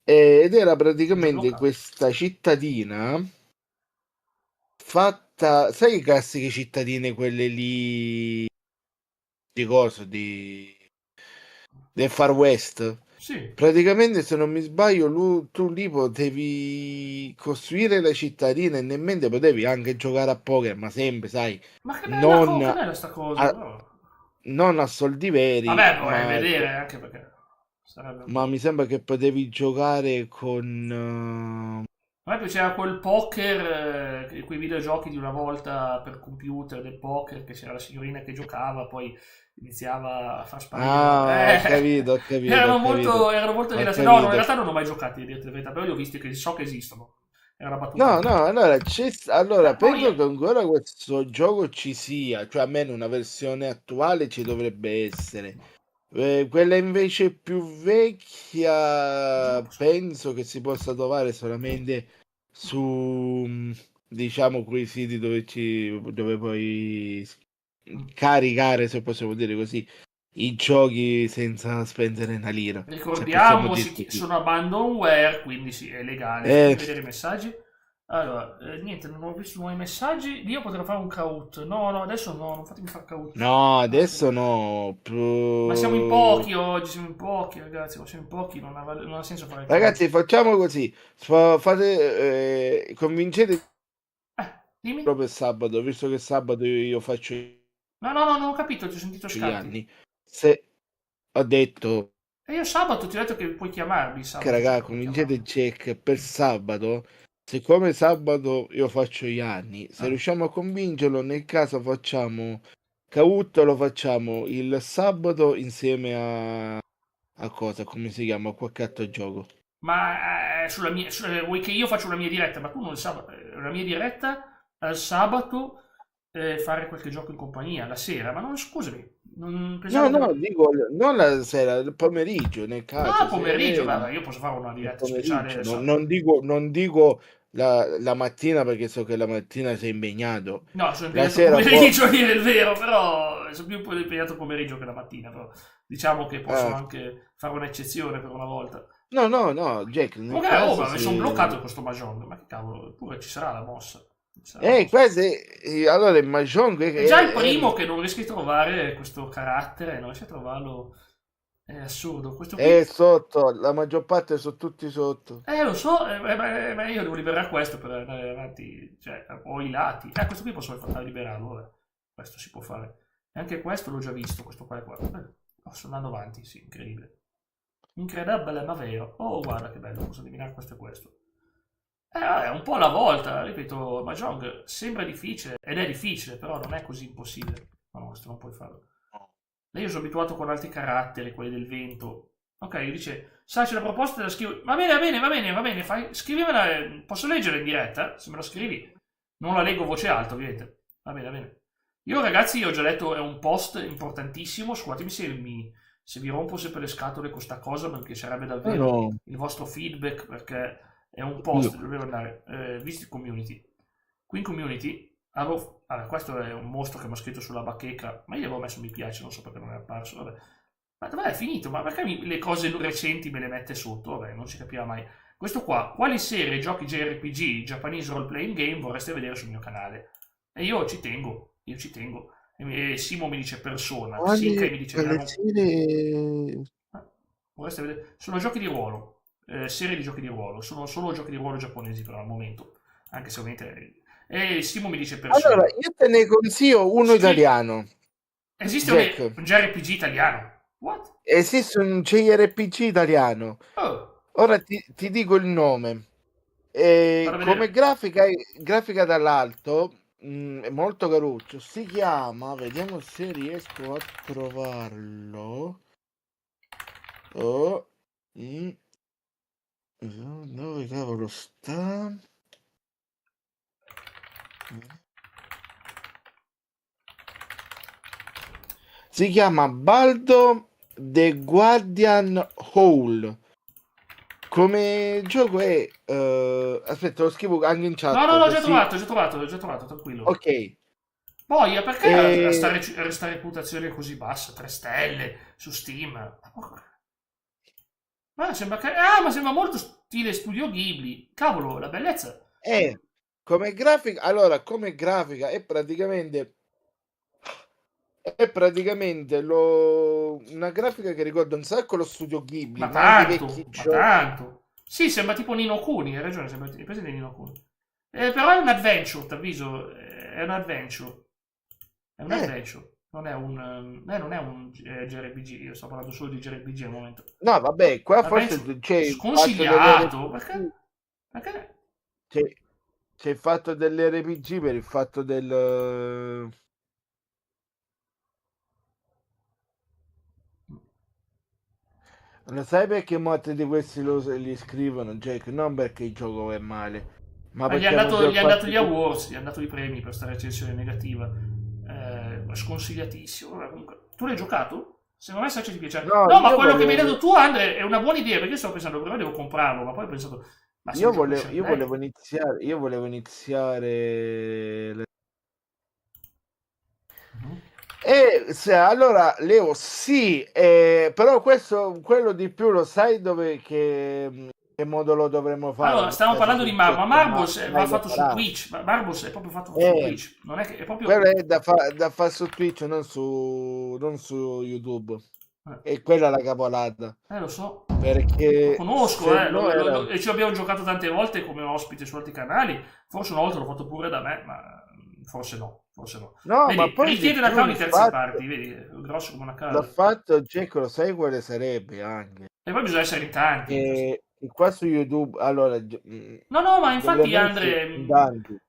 Ed era praticamente questa cittadina fatta, sai le classiche cittadine, quelle lì di cosa? Del Far West? Sì. Praticamente, se non mi sbaglio, tu lì potevi costruire le cittadine e nemmeno potevi anche giocare a poker, ma sempre, sai, Ma che bella sta cosa, non a soldi veri. Vabbè, vorrei vedere, anche perché sarebbe... Ma mi sembra che potevi giocare con... A me piaceva quel poker, quei videogiochi di una volta per computer del poker, che c'era la signorina che giocava, poi iniziava a far sparire. Ah, ho capito. Erano molto rilassanti. No, in realtà non ho mai giocati, a dirti la verità, però li ho visti, che so che esistono. Era una battuta. No, allora penso che ancora questo gioco ci sia, cioè almeno una versione attuale ci dovrebbe essere. Quella invece più vecchia penso che si possa trovare solamente su, diciamo, quei siti dove puoi caricare, se possiamo dire così, i giochi senza spendere una lira. Ricordiamo, sono abandonware, quindi sì, è legale. Vedere i messaggi. Allora, niente, non ho visto nuovi messaggi. Io potrei fare un caut. No, adesso no, non fatemi fare caut. No, adesso no. Ma siamo in pochi oggi, ragazzi. Siamo in pochi, non ha senso fare caut. Ragazzi, facciamo così. Convincete dimmi. Proprio sabato, visto che sabato io faccio... No, non ho capito, ti ho sentito scatti. Anni. Se ho detto... E io sabato ti ho detto che puoi chiamarmi sabato. Che raga, convincete Jack per sabato. Siccome sabato io faccio gli anni, se riusciamo a convincerlo, nel caso facciamo Caut, lo facciamo il sabato insieme a cosa, come si chiama, a qualche altro gioco. Ma vuoi che io faccio la mia diretta, ma tu non il sabato, la mia diretta al sabato fare qualche gioco in compagnia, la sera, ma non, scusami. Dico, non la sera, il pomeriggio, nel caso. No, pomeriggio, guarda, io posso fare una diretta speciale. Non dico la mattina, perché so che la mattina sei impegnato. No, sono impegnato pomeriggio, a dire il vero, però sono più impegnato pomeriggio che la mattina, però diciamo che posso anche fare un'eccezione per una volta. No, Jack, mi sono bloccato questo Mahjong, ma che cavolo, eppure ci sarà la mossa. Allora il Mahjong è già il primo che non riesco a trovare questo carattere, non riesco a trovarlo, è assurdo. Questo qui... È sotto, la maggior parte sono tutti sotto. Lo so, ma io devo liberare questo per andare avanti, cioè ho i lati. Questo qui posso liberarlo, vabbè. Questo si può fare. E anche questo l'ho già visto, questo qua. Sto andando avanti, sì, incredibile. Incredibile, ma vero. Oh, guarda che bello, posso eliminare questo e questo. È un po' alla volta, ripeto, Mahjong sembra difficile, ed è difficile, però non è così impossibile. No, questo non puoi farlo. Io sono abituato con altri caratteri, quelli del vento. Ok, dice, c'è la proposta da scrivere. Va bene, scrivimela, posso leggere in diretta? Se me lo scrivi. Non la leggo voce alta, ovviamente. Va bene. Io, ragazzi, ho già letto, è un post importantissimo, scusatemi se vi rompo sempre le scatole con sta cosa, ma mi piacerebbe davvero il vostro feedback, perché... È un post, dovevo andare, visti community. Qui in community, questo è un mostro che mi ha scritto sulla bacheca, ma io avevo messo mi piace, non so perché non è apparso, vabbè. Ma dov'è, è finito? Ma perché le cose recenti me le mette sotto? Vabbè, non si capiva mai. Questo qua, quali serie giochi JRPG, Japanese Role Playing Game, vorreste vedere sul mio canale? E io ci tengo. E Simo mi dice Persona, Sinkai mi dice vorreste vedere? Sono giochi di ruolo. Serie di giochi di ruolo, sono solo giochi di ruolo giapponesi per il momento, anche se ovviamente Simo mi dice Persona. Allora io te ne consiglio uno italiano. Esiste un JRPG italiano? What? Esiste un JRPG italiano. Ora ti dico il nome. Come grafica dall'alto è molto caruccio. Si chiama, vediamo se riesco a trovarlo. Dove cavolo sta? Si chiama Baldo The Guardian Hole. Come gioco è... aspetta, lo scrivo anche in chat. No, l'ho già trovato, tranquillo. Ok. Poi, perché sta reputazione così bassa? 3 stelle su Steam. Ma sembra ma sembra molto stile Studio Ghibli. Cavolo, la bellezza. Come grafica... Allora, come grafica è praticamente... una grafica che ricorda un sacco lo Studio Ghibli. Ma tanto. Sì, sembra tipo Ni no Kuni, hai ragione, sembra presente Ni no Kuni. Però è un adventure, t'avviso, è un adventure. È un adventure. Non è un JRPG, io sto parlando solo di JRPG al momento. No, vabbè, qua Adventure forse c'è sconsigliato. Perché? C'è il fatto dell'RPG per il fatto del... Lo sai perché molti di questi li scrivono, Jack? Non perché il gioco è male, ma gli perché hanno dato gli awards, gli hanno dato i premi per sta recensione negativa. Sconsigliatissimo. Vabbè, comunque, tu l'hai giocato? Secondo me ti piace. No, ma quello che mi hai detto tu, Andre, è una buona idea, perché io stavo pensando, prima devo comprarlo, ma poi ho pensato... Ma io volevo iniziare... allora Leo, sì, però quello di più lo sai dove che modo lo dovremmo fare? Allora, stiamo parlando di Marbos, ma Marbos va fatto su Twitch, Marbos è proprio fatto su Twitch, non è che è proprio... Quello è da fare su Twitch, non su YouTube, e quella è la capolata. Lo so, perché lo conosco, e ci abbiamo giocato tante volte come ospite su altri canali, forse una volta l'ho fatto pure da me, ma... Forse no. No, vedi, ma poi richiede un account di terze parti, vedi, grosso come una casa. L'ho fatto, Jack, lo sai quale sarebbe anche? E poi bisogna essere in tanti. E qua su YouTube, allora... No, ma infatti Andre,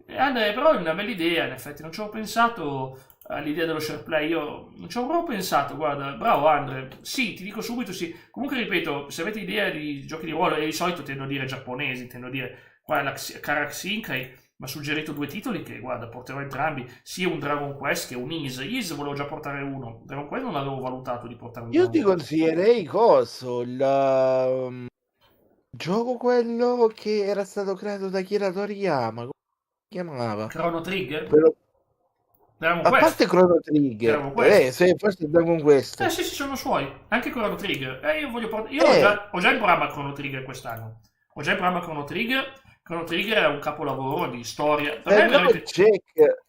però è una bella idea, in effetti, non ci avevo pensato all'idea dello share play, io non ci avevo proprio pensato, guarda, bravo Andre, sì, ti dico subito sì. Comunque ripeto, se avete idea di giochi di ruolo, e di solito tendo a dire giapponesi, tendo a dire, qua la Karaksinkai, mi ha suggerito 2 titoli che, guarda, porterò entrambi, sia un Dragon Quest che un Ys volevo già portare uno, Dragon Quest non avevo valutato di portare uno. Io ti consiglierei il gioco quello che era stato creato da Akira Toriyama, come si chiamava? Chrono Trigger? A parte Chrono Trigger, forse Dragon Quest. Sì, sono suoi, anche Chrono Trigger. Io voglio portare... ho già in programma Chrono Trigger quest'anno. Chrono Trigger è un capolavoro di storia. Veramente...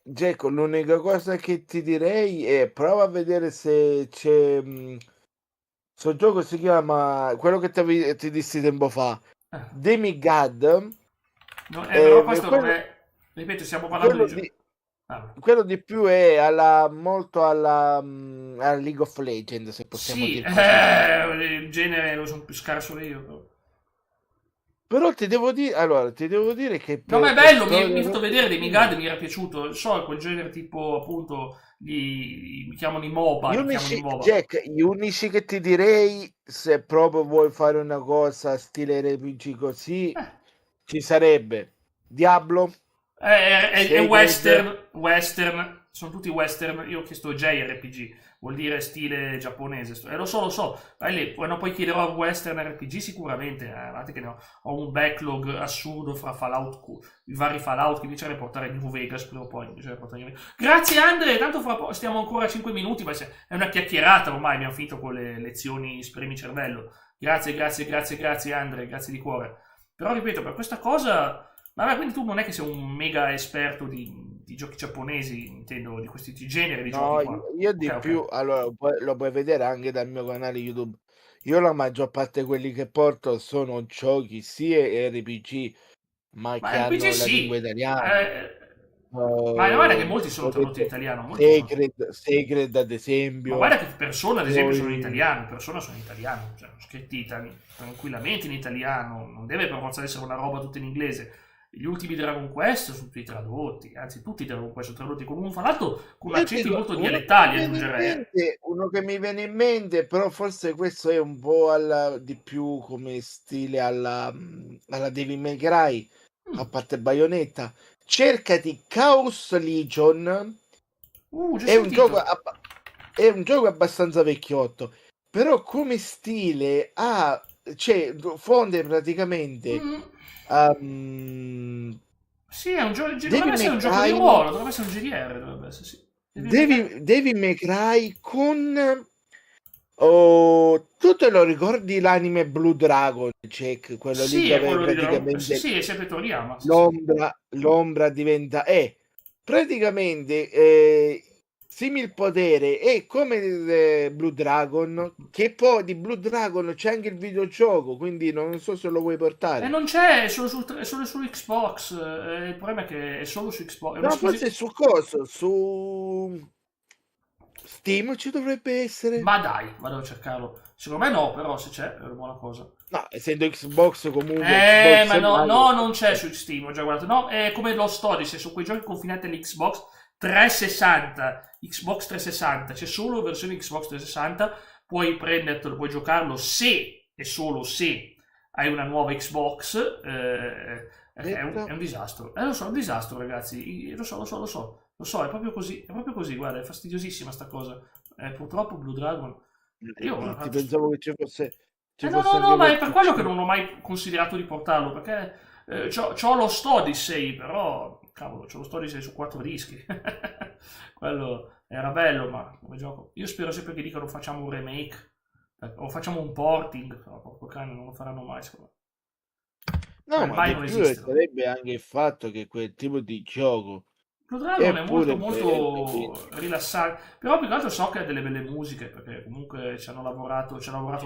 Jack, l'unica cosa che ti direi è prova a vedere se c'è... Questo gioco si chiama, quello che ti dissi tempo fa, Demigod. Però questo non è... Ripeto, stiamo parlando di... Quello di più è molto alla League of Legends, se possiamo dire così. Il genere lo sono più scarso io. Però ti devo dire che... No, ma è bello, mi hai fatto vedere dei Demigod, mi era piaciuto. So, quel genere tipo, appunto, mi chiamano i MOBA. Jack, gli unici che ti direi, se proprio vuoi fare una cosa stile RPG così, ci sarebbe Diablo. È western, sono tutti western. Io ho chiesto JRPG, vuol dire stile giapponese, lo so. Poi chiederò a western RPG sicuramente, guardate che ne ho un backlog assurdo fra i vari Fallout che piacerebbe portare New Vegas, però poi grazie Andre, tanto stiamo ancora 5 minuti, ma è una chiacchierata ormai, abbiamo finito con le lezioni spremi cervello. Grazie Andre, grazie di cuore. Però ripeto, per questa cosa... Ma quindi tu non è che sei un mega esperto di giochi giapponesi, intendo, di questi generi di giochi qua? Io di più, allora lo puoi vedere anche dal mio canale YouTube. Io la maggior parte quelli che porto sono giochi sia RPG, ma che hanno la lingua italiana. Ma guarda che molti sono tradotti in italiano. Sacred ad esempio. Ma guarda che Persona ad esempio sono in italiano, cioè sono scritti tranquillamente in italiano, non deve per forza essere una roba tutta in inglese. gli ultimi Dragon Quest sono tutti tradotti, anzi tutti i Dragon Quest sono tradotti con un falato con accenti molto dialettali, aggiungerei. Uno che mi viene in mente, però forse questo è un po' di più come stile alla Devil May Cry, a parte Bayonetta. Cercati Chaos Legion. È un gioco abbastanza vecchiotto, però come stile fonde praticamente sì, è un gioco, dovrebbe essere un gioco di ruolo, dovrebbe essere un GDR, dovrebbe essere, sì. Devil May Cry con tu te lo ricordi l'anime Blue Dragon, Jack? Quello sì, lì dove praticamente sì, è sempre Toriyama. L'ombra diventa praticamente simil potere è come Blue Dragon, che poi di Blue Dragon c'è anche il videogioco, quindi non so se lo vuoi portare. E non c'è, è solo su Xbox, il problema è che è solo su Xbox. No, forse su cosa? Su Steam ci dovrebbe essere. Ma dai, vado a cercarlo. Secondo me no, però se c'è è una buona cosa. No, essendo Xbox comunque. Ma no, non c'è su Steam, ho già guardato. No, è come Lost Odyssey, su quei giochi confinati all'Xbox 360, Xbox 360, c'è solo versione Xbox 360, puoi prendertelo, puoi giocarlo se e solo se hai una nuova Xbox, è un disastro. Lo so, è un disastro, ragazzi, lo so, è proprio così, guarda, è fastidiosissima sta cosa. Purtroppo Blue Dragon... Io pensavo che ci fosse... No, ma è per quello che non ho mai considerato di portarlo, perché c'ho lo Odyssey, però... Cavolo, c'ho lo Odyssey su 4 dischi. Quello era bello, ma come gioco... Io spero sempre che dicano facciamo un remake, o facciamo un porting, però porco cane, non lo faranno mai, secondo me. No, ma di più sarebbe anche il fatto che quel tipo di gioco... Blue Dragon è molto rilassante, però più che altro so che ha delle belle musiche, perché comunque ci hanno lavorato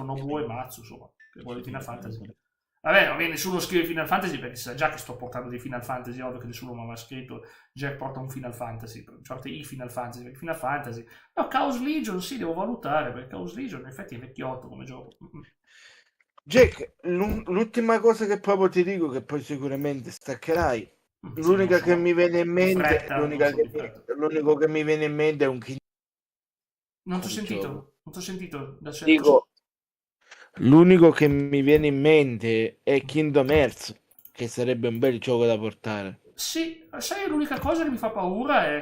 Nobuo e Matsu, insomma, che vuole Final Fantasy. Vabbè, nessuno scrive Final Fantasy perché sa già che sto portando dei Final Fantasy, ovvio che nessuno mi aveva scritto Jack porta un Final Fantasy, cioè i Final Fantasy. No, Chaos Legion sì, devo valutare, perché Chaos Legion in effetti è vecchiotto come gioco. Jack, l'ultima cosa che proprio ti dico, che poi sicuramente staccherai, l'unica che mi viene in mente, l'unico che mi viene in mente è un non ti ho sentito da dico, l'unico che mi viene in mente è Kingdom Hearts, che sarebbe un bel gioco da portare. Sì, sai, l'unica cosa che mi fa paura è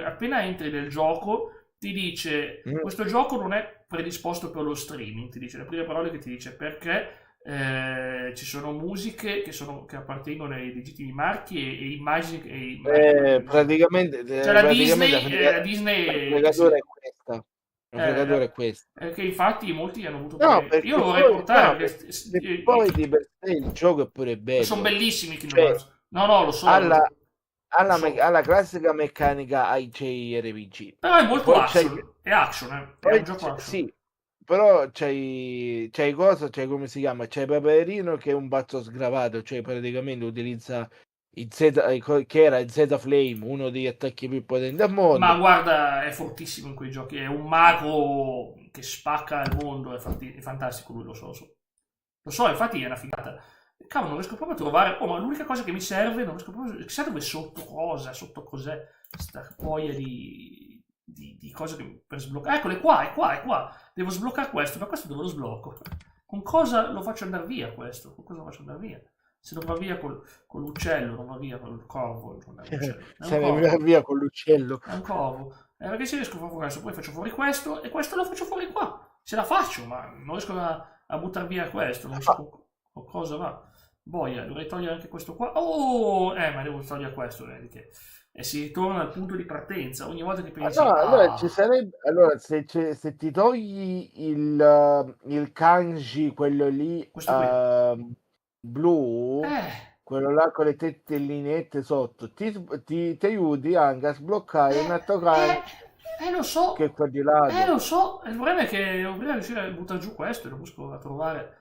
appena entri nel gioco ti dice questo gioco non è predisposto per lo streaming, ti dice le prime parole che ti dice, perché ci sono musiche che appartengono ai legittimi marchi e immagini praticamente cioè la Disney il fregatore è questo. Che infatti molti hanno avuto io lo vorrei portare poi di per sé il gioco è pure bello, sono bellissimi Kingdom Hearts. No, lo so, alla classica meccanica ai JRPG, però è molto action, è un gioco action. Sì, però c'hai come si chiama? C'hai Paperino che è un bazzo sgravato, cioè praticamente utilizza che era il Z-Flame, uno degli attacchi più potenti al mondo. Ma guarda, è fortissimo in quei giochi, è un mago che spacca il mondo, è fantastico lui, lo so, infatti è una figata. Cavolo, non riesco proprio a trovare, ma l'unica cosa che mi serve, non riesco proprio, chissà dove sotto cos'è, sta cuoia di cose per sbloccare. Eccole qua, è qua, devo sbloccare questo, per questo dove lo sblocco? Con cosa lo faccio andare via questo? Se non va via con l'uccello, non va via con il corvo. Se ne va via con l'uccello. È un corvo. Perché se riesco a fare questo, poi faccio fuori questo e questo lo faccio fuori qua. Ce la faccio, ma non riesco a buttare via questo. Non so con cosa va. Boia, dovrei togliere anche questo qua. Ma devo togliere questo. E si ritorna al punto di partenza. Ogni volta che pensi... Allora ci sarebbe... Allora, se ti togli il kanji, quello lì... blu, quello là con le tettellinette sotto, ti aiuti anche a sbloccare un altro lo so, che è qua di lato. Lo so, il problema è che devo prima riuscire a buttare giù questo e lo riesco a trovare.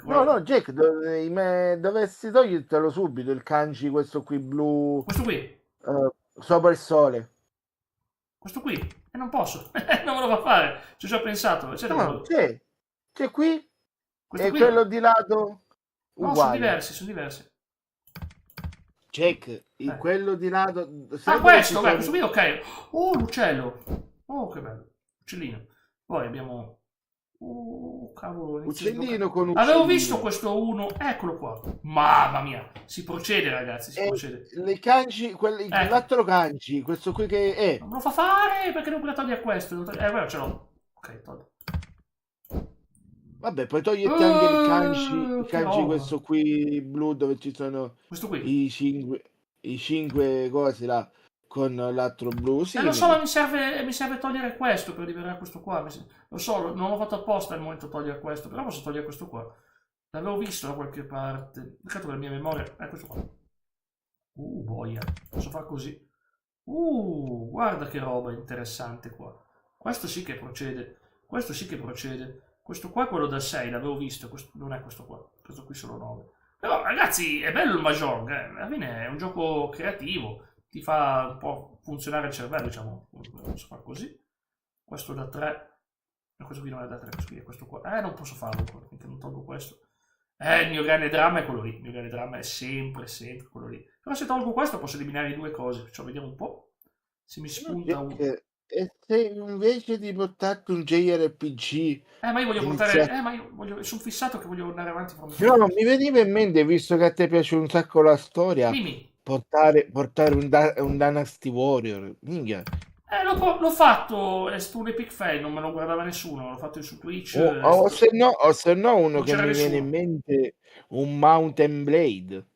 No, Jack, dovessi togliertelo subito il kanji, questo qui blu, questo qui sopra il sole, questo qui, e non posso. Non me lo fa fare, ci ho già pensato. C'è qui questo e qui? quello di lato uguale. No, sono diversi. Check, quello di là. Questo qui, ok. Oh, l'uccello. Oh, che bello. Uccellino. Poi abbiamo... cavolo. Uccellino con uccellino. Avevo visto questo uno. Eccolo qua. Mamma mia. Si procede, ragazzi, si procede. Le canci, il quattro canci, questo qui che è. Non me lo fa fare, perché non puoi togliere questo? Guarda, ce l'ho. Ok, tolgo. Vabbè, poi toglierti anche i canci questo qui blu dove ci sono questo qui. i cinque cose là con l'altro blu. Sì, lo so, ma mi serve togliere questo per liberare questo qua. Lo so, non l'ho fatto apposta al momento togliere questo, però posso togliere questo qua. L'avevo visto da qualche parte. Peccato per la mia memoria. Questo qua. Boia. Posso fare così. Guarda che roba interessante qua. Questo sì che procede. Questo sì che procede. Questo qua è quello da 6, l'avevo visto, non è questo qua, questo qui solo 9. Però ragazzi, è bello il Mahjong, alla fine è un gioco creativo, ti fa un po' funzionare il cervello, diciamo. Posso fare così, questo da 3, questo qui non è da 3, questo qui è questo qua. Non posso farlo, finché non tolgo questo. Il mio grande dramma è quello lì, il mio grande dramma è sempre quello lì. Però se tolgo questo posso eliminare le due cose, cioè vediamo un po' se mi spunta uno. E se invece di portarti un JRPG... ma io voglio portare... sono fissato che voglio andare avanti. No, mi veniva in mente, visto che a te piace un sacco la storia, portare un Dynasty Warrior. Minchia. L'ho fatto su un Epic Fail, non me lo guardava nessuno, l'ho fatto su Twitch. O se no uno che mi viene in mente, un Mountain Blade.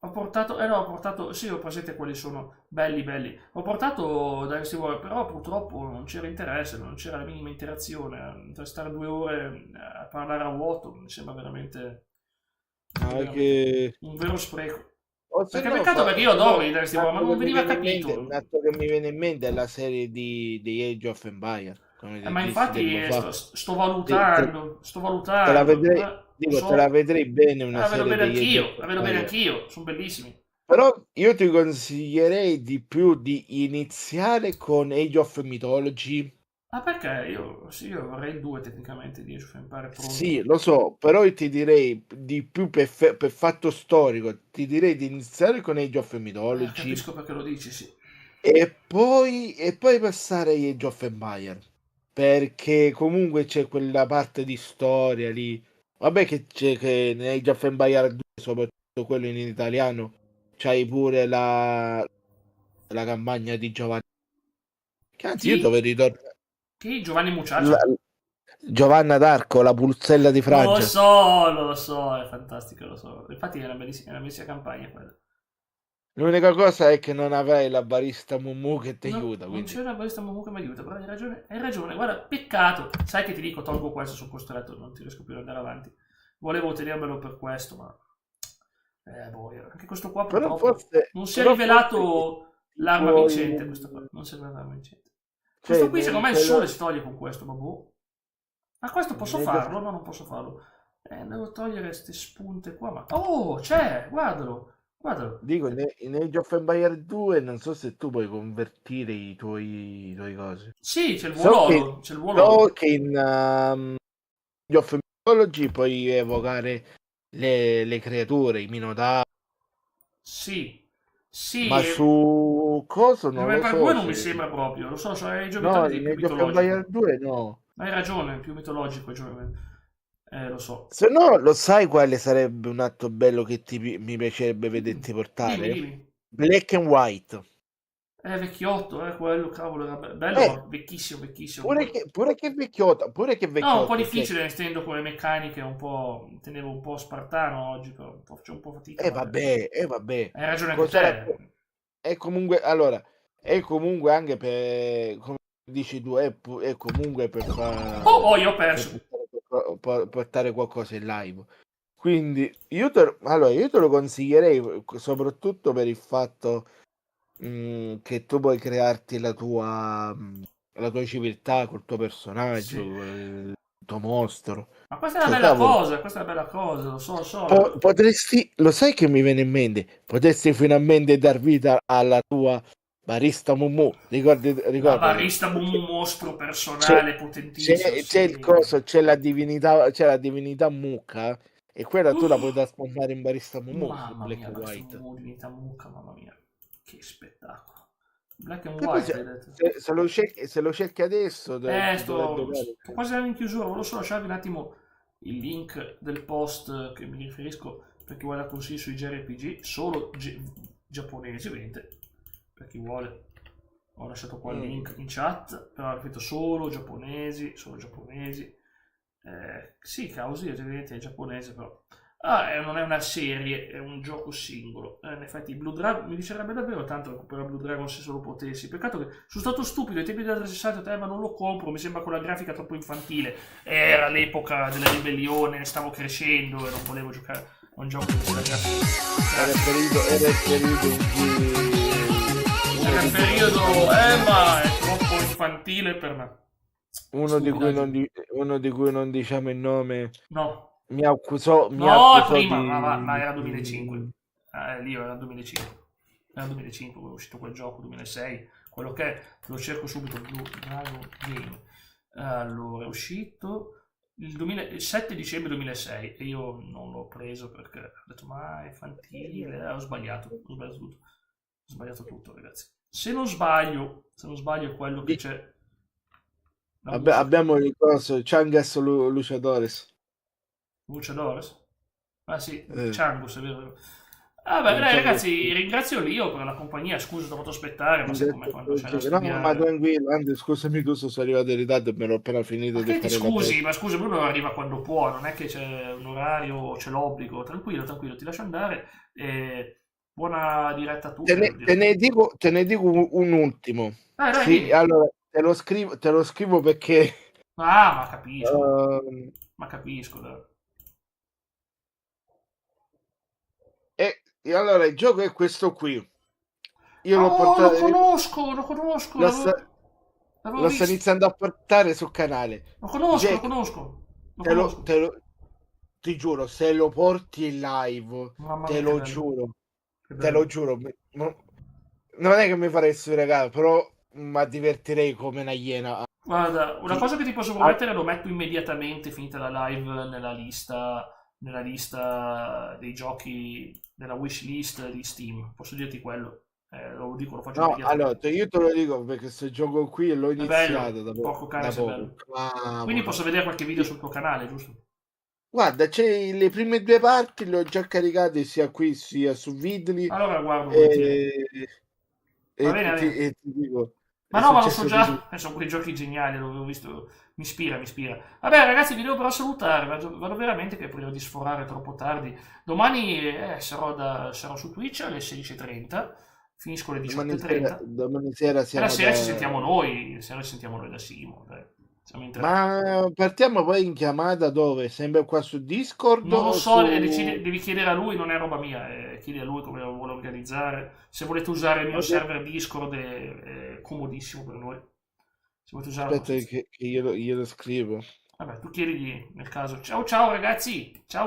Ho portato, sì, ho presente quali sono, belli. Ho portato Dynasty Warrior, però purtroppo non c'era interesse, non c'era la minima interazione. Per stare 2 ore a parlare a vuoto mi sembra veramente un vero spreco. Perché peccato, perché io adoro i Dynasty Warrior, ma non veniva capito. Un altro che mi viene in mente è la serie di Age of Empire. Ma infatti sto valutando. Te la vedrei. Te la vedrei bene una serie. La vedo bene anch'io, sono bellissimi. Però io ti consiglierei di più di iniziare con Age of Mythology. Perché? Io vorrei il 2 tecnicamente di Age of Empire. Sì, lo so, però io ti direi di più per fatto storico, ti direi di iniziare con Age of Mythology. Capisco perché lo dici, sì. E poi passare a Age of Empire. Perché comunque c'è quella parte di storia lì. Vabbè che c'è che in Age of Empire 2, soprattutto quello in italiano, c'hai pure la campagna di Giovanni. Cazzo, io dovrei ritornare. Chi? Giovanni Mucciaccia? Giovanna d'Arco, la pulzella di Francia. Lo so, è fantastico, lo so. Infatti è una bellissima campagna quella. L'unica cosa è che non avrai la barista Mumu che ti aiuta. Non c'è la barista Mumu che mi aiuta, però hai ragione. Guarda, peccato. Sai che ti dico, tolgo questo su questo letto, non ti riesco più ad andare avanti. Volevo tenermelo per questo, ma... anche questo qua purtroppo non si è rivelato l'arma vincente, questo qua. Non si è rivelato l'arma vincente. Questo qui secondo me il sole si toglie con questo, ma boh. Ma questo posso farlo? No, non posso farlo. Devo togliere queste spunte qua, ma... Oh, c'è, guardalo. Dico, in Age of Empire 2 non so se tu puoi convertire i tuoi cose. Sì, c'è il volo. So che in Age of Mythology puoi evocare le creature, i minotauri. Sì. Ma su cosa non lo so. 2 non mi sembra proprio, lo so, sono i giochi in Age of Empire 2 no. Ma hai ragione, è più mitologico lo so. Se no, lo sai quale sarebbe un atto bello che mi piacerebbe vederti portare? Dimmi. Black and White. Vecchiotto, quello, cavolo, era bello, ma vecchissimo. Pure che vecchiotto. No, un po' difficile, estendo con le meccaniche, tenevo un po' spartano oggi, però faccio un po' fatica. Vabbè. Hai ragione anche te. È comunque anche per, come dici tu, è comunque per fare... io ho perso. Portare qualcosa in live. Quindi io te lo consiglierei soprattutto per il fatto che tu puoi crearti la tua civiltà col tuo personaggio, il tuo mostro. Ma questa è una bella cosa, lo so. Potresti, lo sai che mi viene in mente? Potresti finalmente dar vita alla tua barista Mumu. Ricordi? La barista Mumu, mostro personale potentissimo. C'è il coso, c'è la divinità Mucca E quella tu la puoi trasformare in barista Mumu, Mamma Black mia, and questo White. Mumu diventa mucca, mamma mia. Che spettacolo. Black and Che poi White, hai detto. se lo cerchi adesso dovrebbe Sto dare. quasi in chiusura, volevo solo lasciarvi un attimo il link del post che mi riferisco per chi vuole la consigli sui JRPG, solo giapponesi, ovviamente, per chi vuole. Ho lasciato qua il link in chat, però ripeto, solo giapponesi, sì, Causi ovviamente è giapponese, però non è una serie, è un gioco singolo. In effetti Blue Dragon mi piacerebbe davvero tanto recuperare Blue Dragon se solo potessi. Peccato che sono stato stupido ai tempi della 360, ma non lo compro, mi sembra con la grafica troppo infantile. Era l'epoca della ribellione, stavo crescendo e non volevo giocare a un gioco con quella grafica. Era il periodo in cui... Era il periodo, ma è troppo infantile per me. Uno di cui non diciamo il nome. No. Mi accusò prima, di... ma era 2005. Lì era 2005. Era 2005, è uscito quel gioco, 2006. Quello che è, lo cerco subito, Blue Dragon Game. Allora, è uscito il 7 dicembre 2006 e io non l'ho preso perché ho detto, ma è infantile, ho sbagliato tutto, ragazzi. Se non sbaglio è quello che c'è. Abbiamo il coso, Changas Luchadores. Luchadores? Ah sì, Changus, è vero. Vabbè, dai ragazzi, ringrazio Lio per la compagnia, scusa, ti ho fatto aspettare, ma sai com'è quando c'è da studiare. No, ma tranquillo, Andy, scusami tu, sono arrivato in ritardo e me l'ho appena finito di fare. Scusi, ma scusa, Bruno arriva quando può, non è che c'è un orario, c'è l'obbligo, tranquillo, ti lascio andare. Buona diretta a tutti. Te ne dico un ultimo. Sì, allora, te lo scrivo perché... ma capisco, dai. E allora il gioco è questo qui. Io l'ho portato. Lo conosco. Lo sto iniziando a portare sul canale. Lo conosco. Ti giuro, se lo porti in live, te lo giuro. Non è che mi faresti un regalo, però mi divertirei come una iena. Guarda, una cosa che ti posso promettere, lo metto immediatamente finita la live nella lista dei giochi, nella wish list di Steam. Posso dirti quello? Lo faccio immediatamente. Allora, io te lo dico perché questo gioco qui l'ho iniziato da poco. Quindi posso vedere qualche video sul tuo canale, giusto? Guarda, c'è le prime 2 parti, le ho già caricate sia qui sia su Vidli. Allora guardo. Va bene. Ti dico. Ma no, ma lo so già, sono quei giochi geniali, l'avevo visto, mi ispira. Vabbè ragazzi, vi devo però salutare, vado veramente che prima di sforare troppo tardi. Domani sarò su Twitch alle 16:30, finisco alle 18:30. Domani sera siamo ci sentiamo noi, da Simo, dai. Ma partiamo poi in chiamata dove? Sempre qua su Discord? Non lo so, devi chiedere a lui, non è roba mia, chiedi a lui come lo vuole organizzare. Se volete usare il mio server Discord è comodissimo per noi. Se volete usare aspetta che io lo scrivo. Vabbè, tu chiedigli nel caso. Ciao ragazzi, ciao.